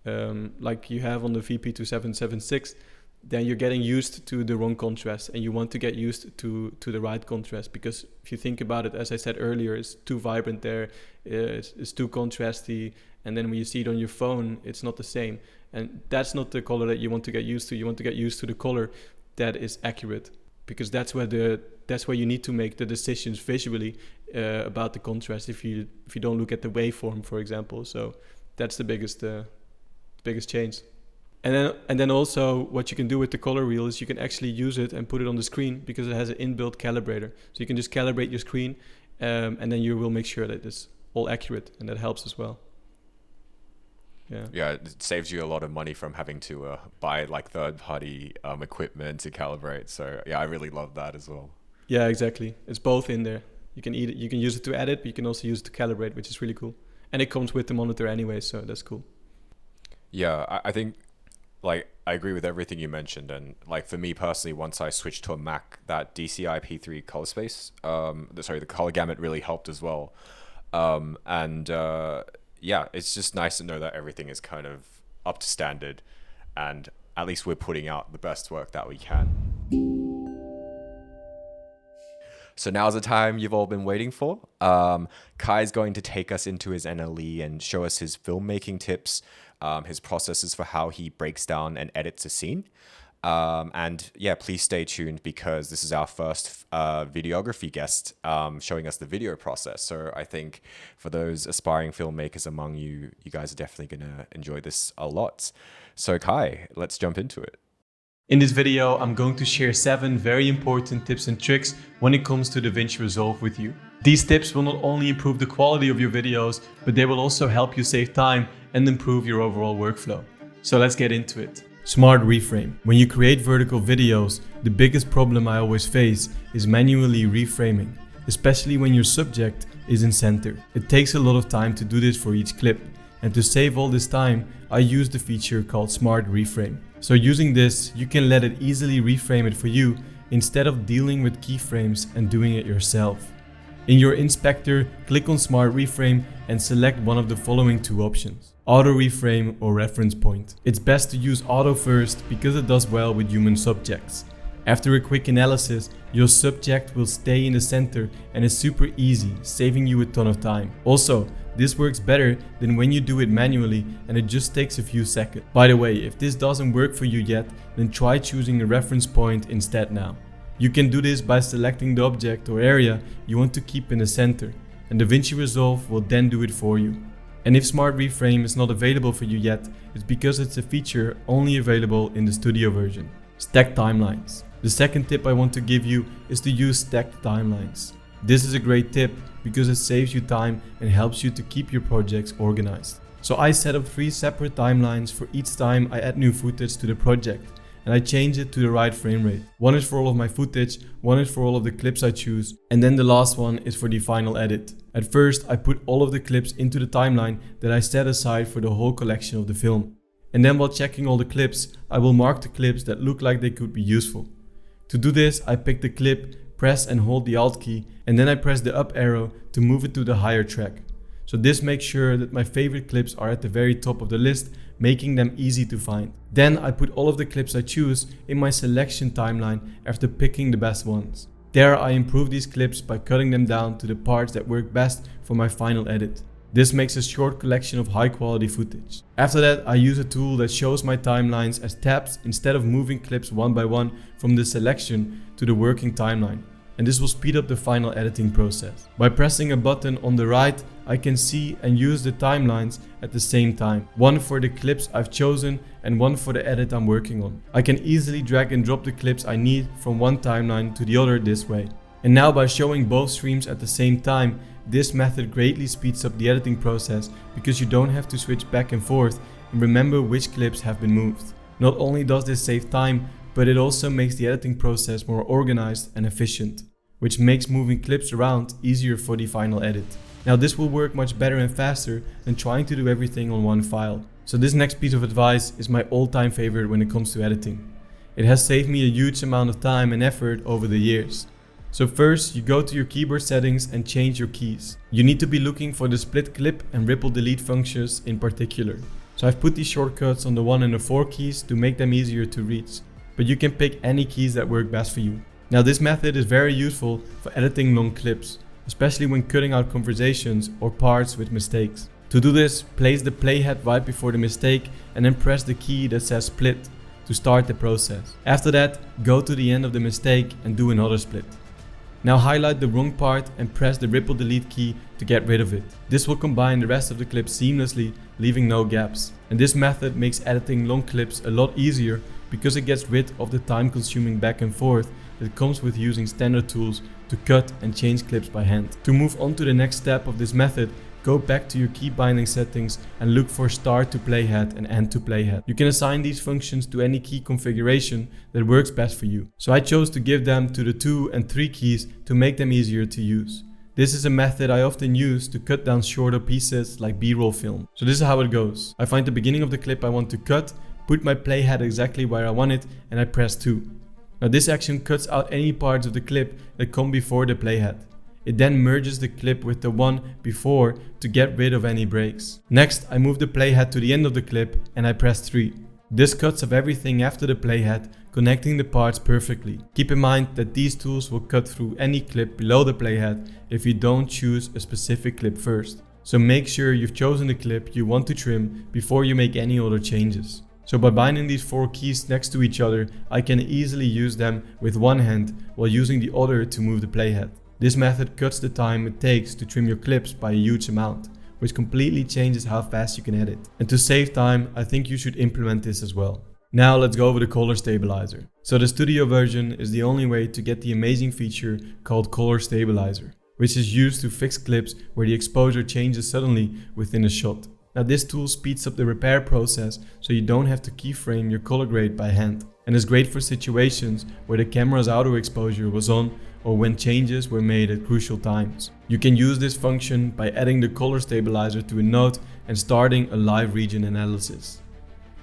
like you have on the VP2776. Then you're getting used to the wrong contrast, and you want to get used to the right contrast, because if you think about it, as I said earlier, it's too vibrant there, it's too contrasty, and then when you see it on your phone, it's not the same. And that's not the color that you want to get used to. You want to get used to the color that is accurate, because that's where you need to make the decisions visually about the contrast if you don't look at the waveform, for example. So that's the biggest change. And then also what you can do with the color wheel is you can actually use it and put it on the screen, because it has an inbuilt calibrator. So you can just calibrate your screen, and then you will make sure that it's all accurate, and that helps as well. Yeah. Yeah, it saves you a lot of money from having to buy like third-party equipment to calibrate. So yeah, I really love that as well. Yeah, exactly. It's both in there. You can use it to edit, but you can also use it to calibrate, which is really cool. And it comes with the monitor anyway, so that's cool. Yeah, I think like I agree with everything you mentioned, and like for me personally, once I switched to a Mac, that DCI P3 color space, the color gamut really helped as well. Yeah, it's just nice to know that everything is kind of up to standard, and at least we're putting out the best work that we can. So now's the time you've all been waiting for. Kai's going to take us into his NLE and show us his filmmaking tips, his processes for how he breaks down and edits a scene. And yeah, please stay tuned because this is our first videography guest showing us the video process. So I think for those aspiring filmmakers among you, you guys are definitely going to enjoy this a lot. So Kai, let's jump into it. In this video, I'm going to share 7 very important tips and tricks when it comes to DaVinci Resolve with you. These tips will not only improve the quality of your videos, but they will also help you save time and improve your overall workflow. So let's get into it. Smart reframe. When you create vertical videos, the biggest problem I always face is manually reframing, especially when your subject is in center. It takes a lot of time to do this for each clip, and to save all this time, I use the feature called Smart Reframe. So using this, you can let it easily reframe it for you instead of dealing with keyframes and doing it yourself. In your inspector, click on Smart Reframe and select one of the following 2 options: Auto Reframe or Reference Point. It's best to use Auto first because it does well with human subjects. After a quick analysis, your subject will stay in the center and is super easy, saving you a ton of time. Also, this works better than when you do it manually and it just takes a few seconds. By the way, if this doesn't work for you yet, then try choosing a reference point instead now. You can do this by selecting the object or area you want to keep in the center, and DaVinci Resolve will then do it for you. And if Smart Reframe is not available for you yet, it's because it's a feature only available in the studio version. Stack timelines. The second tip I want to give you is to use stacked timelines. This is a great tip because it saves you time and helps you to keep your projects organized. So I set up 3 separate timelines for each time I add new footage to the project, and I change it to the right frame rate. One is for all of my footage, one is for all of the clips I choose, and then the last one is for the final edit. At first, I put all of the clips into the timeline that I set aside for the whole collection of the film. And then while checking all the clips, I will mark the clips that look like they could be useful. To do this, I pick the clip, press and hold the Alt key, and then I press the up arrow to move it to the higher track. So this makes sure that my favorite clips are at the very top of the list, making them easy to find. Then I put all of the clips I choose in my selection timeline after picking the best ones. There I improve these clips by cutting them down to the parts that work best for my final edit. This makes a short collection of high quality footage. After that, I use a tool that shows my timelines as tabs instead of moving clips one by one from the selection to the working timeline. And this will speed up the final editing process. By pressing a button on the right, I can see and use the timelines at the same time. One for the clips I've chosen and one for the edit I'm working on. I can easily drag and drop the clips I need from one timeline to the other this way. And now by showing both streams at the same time, this method greatly speeds up the editing process because you don't have to switch back and forth and remember which clips have been moved. Not only does this save time, but it also makes the editing process more organized and efficient, which makes moving clips around easier for the final edit. Now this will work much better and faster than trying to do everything on one file. So this next piece of advice is my all-time favorite when it comes to editing. It has saved me a huge amount of time and effort over the years. So first, you go to your keyboard settings and change your keys. You need to be looking for the split clip and ripple delete functions in particular. So I've put these shortcuts on the 1 and the 4 keys to make them easier to reach. But you can pick any keys that work best for you. Now this method is very useful for editing long clips, especially when cutting out conversations or parts with mistakes. To do this, place the playhead right before the mistake and then press the key that says split to start the process. After that, go to the end of the mistake and do another split. Now highlight the wrong part and press the ripple delete key to get rid of it. This will combine the rest of the clip seamlessly, leaving no gaps. And this method makes editing long clips a lot easier because it gets rid of the time-consuming back and forth that comes with using standard tools to cut and change clips by hand. To move on to the next step of this method, go back to your key binding settings and look for start to playhead and end to playhead. You can assign these functions to any key configuration that works best for you. So I chose to give them to the 2 and 3 keys to make them easier to use. This is a method I often use to cut down shorter pieces like B-roll film. So this is how it goes. I find the beginning of the clip I want to cut, put my playhead exactly where I want it, and I press 2. Now this action cuts out any parts of the clip that come before the playhead. It then merges the clip with the one before to get rid of any breaks. Next, I move the playhead to the end of the clip and I press 3. This cuts off everything after the playhead, connecting the parts perfectly. Keep in mind that these tools will cut through any clip below the playhead if you don't choose a specific clip first. So make sure you've chosen the clip you want to trim before you make any other changes. So by binding these 4 keys next to each other, I can easily use them with one hand while using the other to move the playhead. This method cuts the time it takes to trim your clips by a huge amount, which completely changes how fast you can edit. And to save time, I think you should implement this as well. Now let's go over the color stabilizer. So the studio version is the only way to get the amazing feature called color stabilizer, which is used to fix clips where the exposure changes suddenly within a shot. Now this tool speeds up the repair process so you don't have to keyframe your color grade by hand, and is great for situations where the camera's auto exposure was on or when changes were made at crucial times. You can use this function by adding the color stabilizer to a node and starting a live region analysis.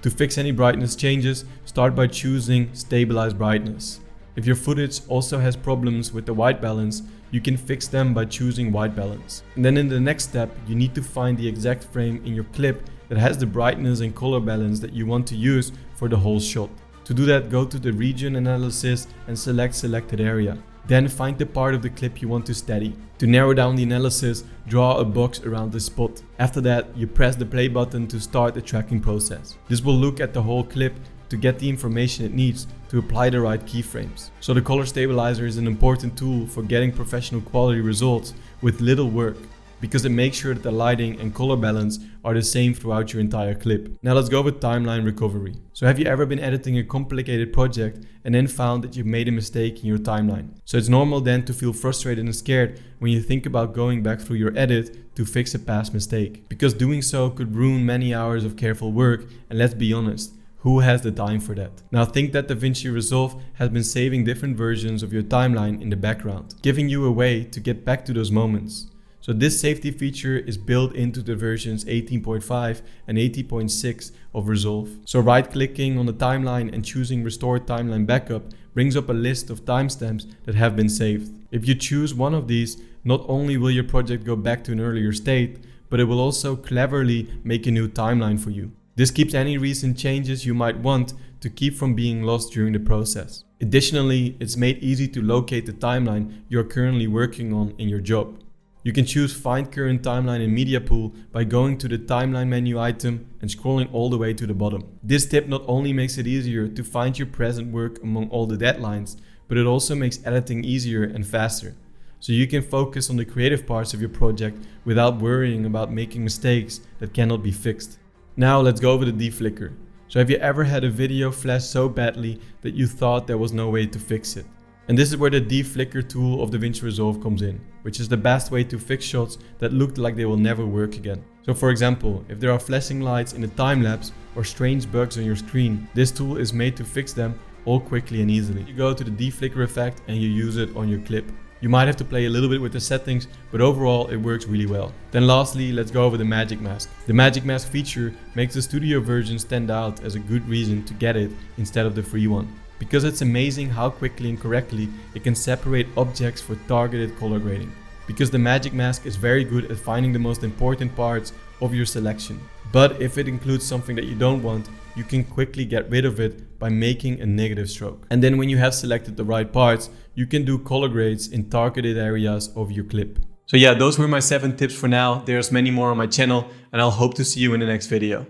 To fix any brightness changes, start by choosing Stabilize Brightness. If your footage also has problems with the white balance, you can fix them by choosing white balance. And then in the next step, you need to find the exact frame in your clip that has the brightness and color balance that you want to use for the whole shot. To do that, go to the region analysis and select selected area. Then find the part of the clip you want to steady. To narrow down the analysis, draw a box around the spot. After that, you press the play button to start the tracking process. This will look at the whole clip to get the information it needs to apply the right keyframes. So the color stabilizer is an important tool for getting professional quality results with little work, because it makes sure that the lighting and color balance are the same throughout your entire clip. Now let's go with timeline recovery. So have you ever been editing a complicated project and then found that you've made a mistake in your timeline? So it's normal then to feel frustrated and scared when you think about going back through your edit to fix a past mistake, because doing so could ruin many hours of careful work, and let's be honest, who has the time for that? Now think that DaVinci Resolve has been saving different versions of your timeline in the background, giving you a way to get back to those moments. So this safety feature is built into the versions 18.5 and 18.6 of Resolve. So right clicking on the timeline and choosing Restore Timeline Backup brings up a list of timestamps that have been saved. If you choose one of these, not only will your project go back to an earlier state, but it will also cleverly make a new timeline for you. This keeps any recent changes you might want to keep from being lost during the process. Additionally, it's made easy to locate the timeline you're currently working on in your job. You can choose Find Current Timeline in Media Pool by going to the Timeline menu item and scrolling all the way to the bottom. This tip not only makes it easier to find your present work among all the deadlines, but it also makes editing easier and faster. So you can focus on the creative parts of your project without worrying about making mistakes that cannot be fixed. Now let's go over the deflicker. So have you ever had a video flash so badly that you thought there was no way to fix it? And this is where the deflicker tool of DaVinci Resolve comes in, which is the best way to fix shots that looked like they will never work again. So for example, if there are flashing lights in a time lapse or strange bugs on your screen, this tool is made to fix them all quickly and easily. You go to the deflicker effect and you use it on your clip. You might have to play a little bit with the settings, but overall it works really well. Then lastly, let's go over the Magic Mask. The Magic Mask feature makes the studio version stand out as a good reason to get it instead of the free one, because it's amazing how quickly and correctly it can separate objects for targeted color grading. Because the Magic Mask is very good at finding the most important parts of your selection. But if it includes something that you don't want, you can quickly get rid of it by making a negative stroke. And then when you have selected the right parts, you can do color grades in targeted areas of your clip. So yeah, those were my 7 tips for now. There's many more on my channel, and I'll hope to see you in the next video.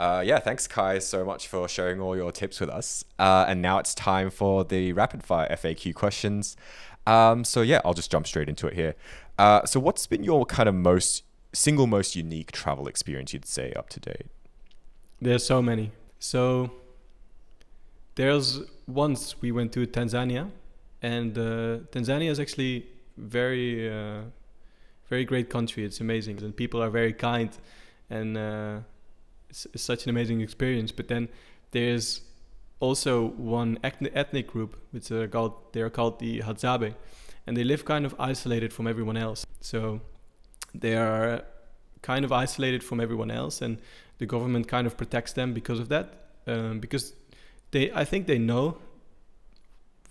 Yeah, thanks Kai so much for sharing all your tips with us. And now it's time for the rapid fire FAQ questions. So yeah, I'll just jump straight into it here. So what's been your kind of most unique travel experience, you'd say, up to date? There's so many. So there's once we went to Tanzania, and Tanzania is actually very very great country. It's amazing, and people are very kind, and it's such an amazing experience. But then there's also one ethnic group, which they are called the Hadzabe, and they live kind of isolated from everyone else. So they are kind of isolated from everyone else, and the government kind of protects them because of that. Because I think they know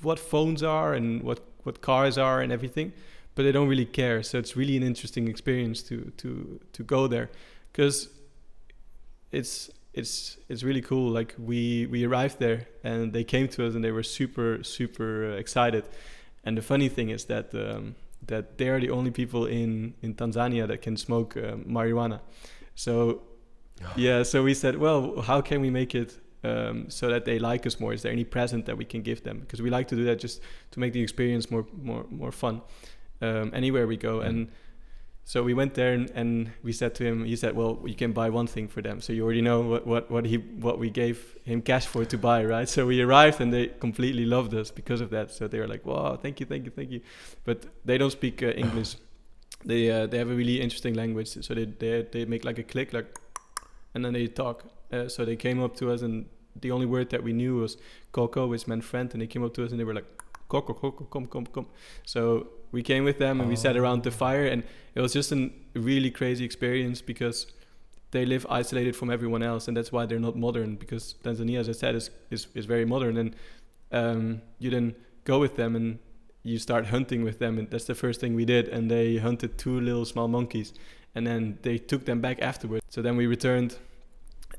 what phones are and what cars are and everything, but they don't really care. So it's really an interesting experience to go there, because it's really cool. Like we arrived there and they came to us and they were super excited. And the funny thing is that that they are the only people in Tanzania that can smoke marijuana. So yeah, so we said, well, how can we make it so that they like us more? Is there any present that we can give them? Because we like to do that just to make the experience more fun anywhere we go. And so we went there and we said to him, he said, well, you can buy one thing for them. So you already know what we gave him cash for to buy, right? So we arrived and they completely loved us because of that. So they were like, wow, thank you. But they don't speak English. They have a really interesting language. So they make like a click, like, and then they talk. So they came up to us and the only word that we knew was Coco, which meant friend. And they came up to us and they were like, Coco, come. So we came with them and we sat around the fire, and it was just a really crazy experience because they live isolated from everyone else, and that's why they're not modern, because Tanzania, as I said, is very modern. And you then go with them and you start hunting with them, and that's the first thing we did. And they hunted 2 little small monkeys, and then they took them back afterwards. So then we returned,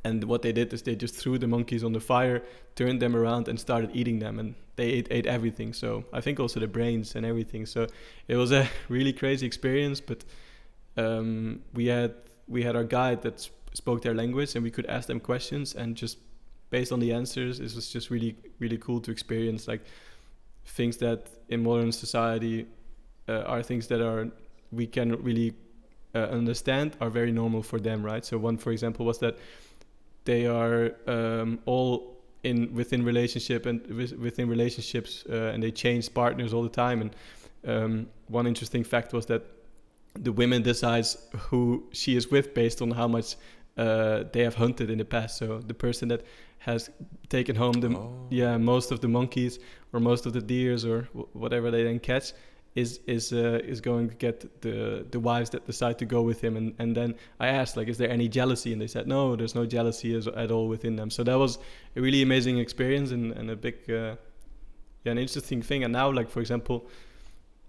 and what they did is they just threw the monkeys on the fire, turned them around and started eating them, and they ate everything. So I think also the brains and everything. So it was a really crazy experience, but we had our guide that spoke their language, and we could ask them questions, and just based on the answers, it was just really cool to experience, like things that in modern society are things that we can really understand, are very normal for them, right? So one, for example, was that they are all within relationships, and they change partners all the time. And one interesting fact was that the woman decides who she is with based on how much they have hunted in the past. So the person that has taken home most of the monkeys or most of the deers or whatever they then catch is going to get the wives that decide to go with him. And then I asked, like, is there any jealousy? And they said, no, there's no jealousy at all within them. So that was a really amazing experience and a big, an interesting thing. And now, like, for example,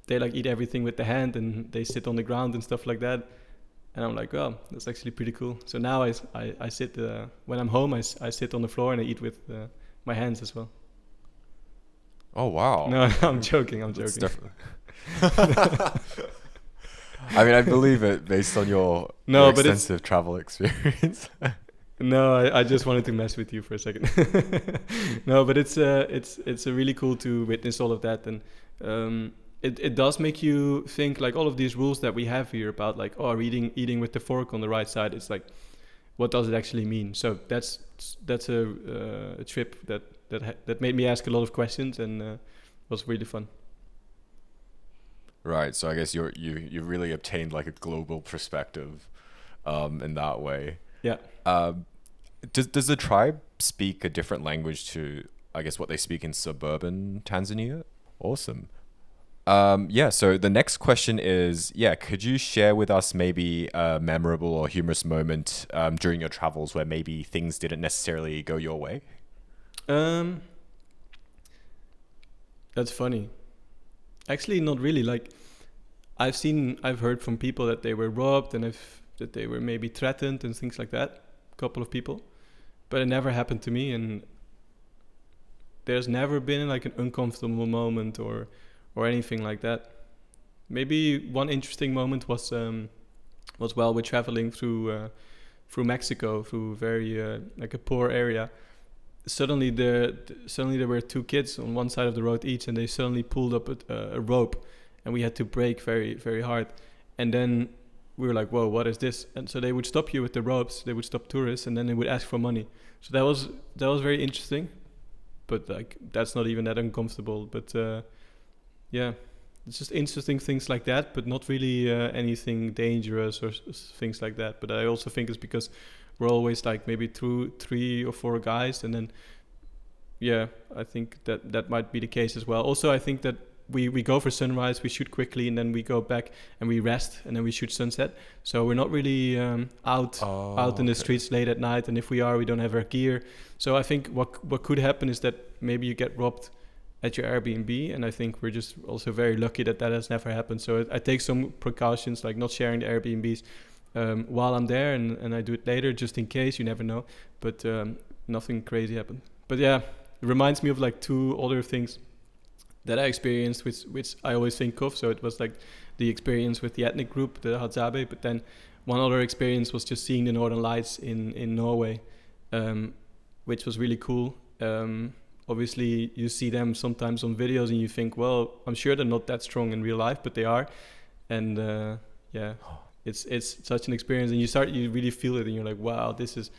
they like eat everything with the hand and they sit on the ground and stuff like that. And I'm like, oh, that's actually pretty cool. So now I sit, when I'm home, I sit on the floor and I eat with my hands as well. Oh, wow. No, I'm joking. I mean, I believe it based on your extensive travel experience. No, I just wanted to mess with you for a second. No, but it's really cool to witness all of that, and it does make you think, like, all of these rules that we have here about, like, eating with the fork on the right side. It's like, what does it actually mean? So that's a trip that made me ask a lot of questions, and was really fun. Right. So I guess you really obtained like a global perspective in that way. Yeah. Does the tribe speak a different language to, I guess, what they speak in suburban Tanzania? Awesome. So the next question is, could you share with us maybe a memorable or humorous moment during your travels where maybe things didn't necessarily go your way? That's funny. Actually, not really. Like, I've heard from people that they were robbed and that they were maybe threatened and things like that. A couple of people, but it never happened to me. And there's never been like an uncomfortable moment or anything like that. Maybe one interesting moment was while we're traveling through Mexico, through very like a poor area. Suddenly there were 2 kids on one side of the road each, and they suddenly pulled up a rope, and we had to brake very, very hard. And then we were like, whoa, what is this? And so they would stop you with the ropes, they would stop tourists, and then they would ask for money. So that was very interesting, but like that's not even that uncomfortable. But it's just interesting things like that, but not really anything dangerous or things like that. But I also think it's because we're always like maybe 3 or 4 guys, and then I think that might be the case as well. Also, I think that we go for sunrise, we shoot quickly, and then we go back and we rest, and then we shoot sunset. So we're not really out in the streets late at night, and if we are, we don't have our gear. So I think what could happen is that maybe you get robbed at your Airbnb, and I think we're just also very lucky that has never happened. So I take some precautions, like not sharing the Airbnbs while I'm there, and I do it later just in case. You never know, but nothing crazy happened. But yeah, it reminds me of like 2 other things that I experienced, which I always think of. So it was like the experience with the ethnic group, the Hadzabe, but then one other experience was just seeing the Northern Lights in Norway, which was really cool. Obviously, you see them sometimes on videos and you think, well, I'm sure they're not that strong in real life, but they are. And it's such an experience, and you really feel it, and you're like, wow, this is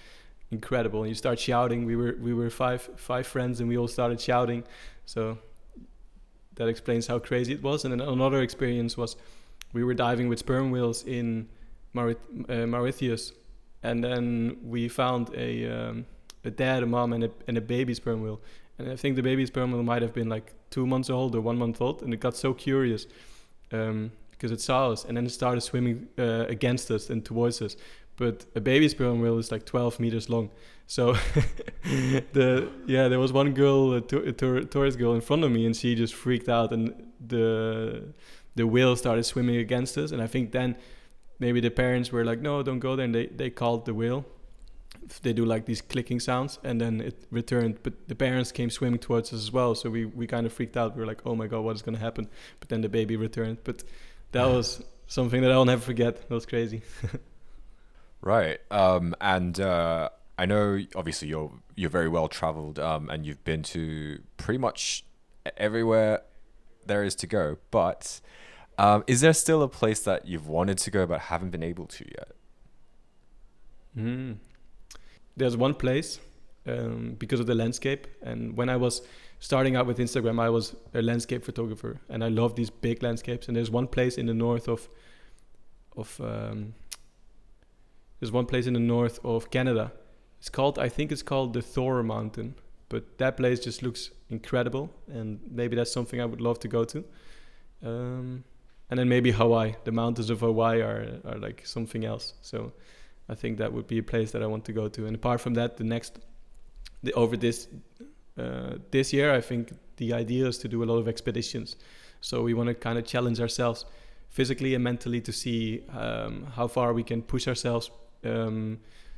incredible. And you start shouting. We were five friends, and we all started shouting. So that explains how crazy it was. And then another experience was we were diving with sperm whales in Mauritius, and then we found a dad, a mom, and a baby sperm whale. And I think the baby sperm whale might have been like 2 months old or 1 month old, and it got so curious because it saw us, and then it started swimming against us and towards us. But a baby sperm whale is like 12 meters long. So there was one girl, a tourist girl in front of me, and she just freaked out, and the whale started swimming against us. And I think then maybe the parents were like, no, don't go there, and they called the whale. They do like these clicking sounds, and then it returned, but the parents came swimming towards us as well. So we kind of freaked out. We were like, oh my god, what is going to happen? But then the baby returned. But that was something that I'll never forget. That was crazy. Right. And I know obviously you're very well traveled, and you've been to pretty much everywhere there is to go. But is there still a place that you've wanted to go but haven't been able to yet? There's one place because of the landscape. And when I was starting out with Instagram, I was a landscape photographer, and I love these big landscapes. And there's one place in the north of Canada. I think it's called the Thor Mountain, but that place just looks incredible, and maybe that's something I would love to go to. And then maybe Hawaii. The mountains of Hawaii are like something else. So I think that would be a place that I want to go to. And apart from that, this year, I think the idea is to do a lot of expeditions. So we want to kind of challenge ourselves physically and mentally to see how far we can push ourselves.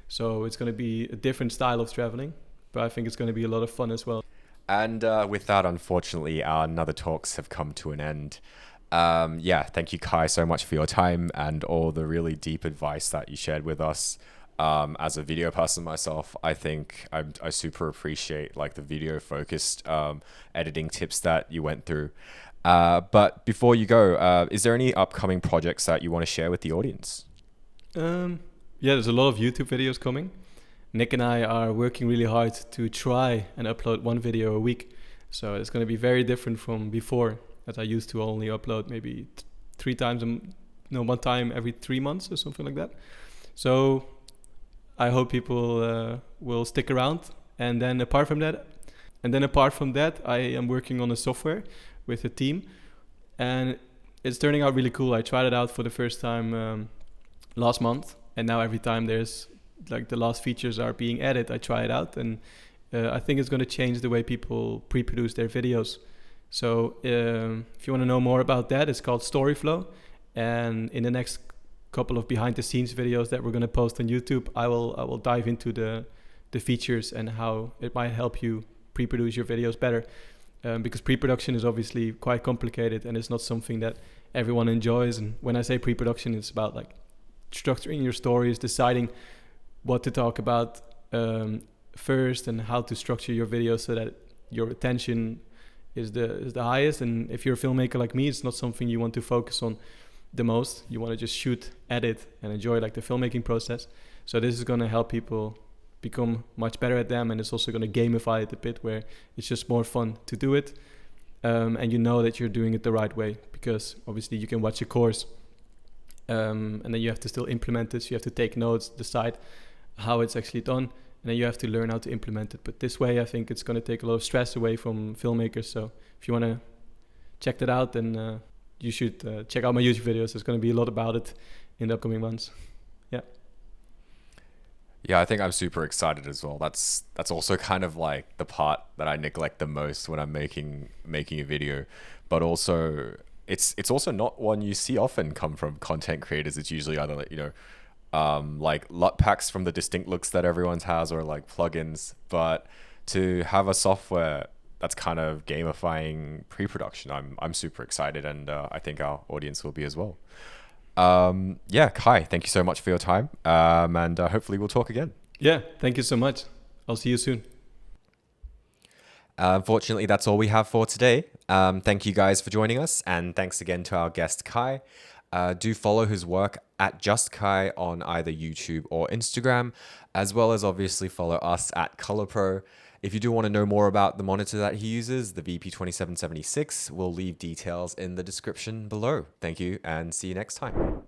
So it's going to be a different style of traveling, but I think it's going to be a lot of fun as well. And with that, unfortunately, our another talks have come to an end. Thank you, Kai, so much for your time and all the really deep advice that you shared with us. As a video person myself, I think I super appreciate like the video focused editing tips that you went through. But before you go, is there any upcoming projects that you want to share with the audience? There's a lot of YouTube videos coming. Nick and I are working really hard to try and upload 1 video a week. So it's going to be very different from before, that I used to only upload maybe 1 time every 3 months or something like that. So I hope people will stick around. And then apart from that, I am working on a software with a team, and it's turning out really cool. I tried it out for the first time last month, and now every time there's like the last features are being added, I try it out, and I think it's going to change the way people pre-produce their videos. So if you want to know more about that, it's called Storyflow, and in the next couple of behind the scenes videos that we're going to post on YouTube, I will dive into the features and how it might help you pre-produce your videos better, because pre-production is obviously quite complicated, and it's not something that everyone enjoys. And when I say pre-production, it's about like structuring your stories, deciding what to talk about first, and how to structure your videos so that your attention is the highest. And if you're a filmmaker like me, it's not something you want to focus on the most. You want to just shoot, edit, and enjoy like the filmmaking process. So this is going to help people become much better at them, and it's also going to gamify it a bit, where it's just more fun to do it. and you know that you're doing it the right way, because obviously you can watch a course, and then you have to still implement this. You have to take notes, decide how it's actually done, and then you have to learn how to implement it. But this way, I think it's going to take a lot of stress away from filmmakers. So if you want to check that out, then you should check out my YouTube videos. There's going to be a lot about it in the upcoming months. Yeah. Yeah, I think I'm super excited as well. That's also kind of like the part that I neglect the most when I'm making a video, but also it's also not one you see often come from content creators. It's usually either like, like LUT packs from the distinct looks that everyone has, or like plugins. But to have a software that's kind of gamifying pre-production, I'm super excited, and I think our audience will be as well. Yeah, Kai, thank you so much for your time, and hopefully we'll talk again. Yeah, thank you so much. I'll see you soon. Unfortunately, that's all we have for today. Thank you guys for joining us, and thanks again to our guest Kai. Do follow his work at JustKay on either YouTube or Instagram, as well as obviously follow us at ColorPro. If you do want to know more about the monitor that he uses, the VP2776, we'll leave details in the description below. Thank you, and see you next time.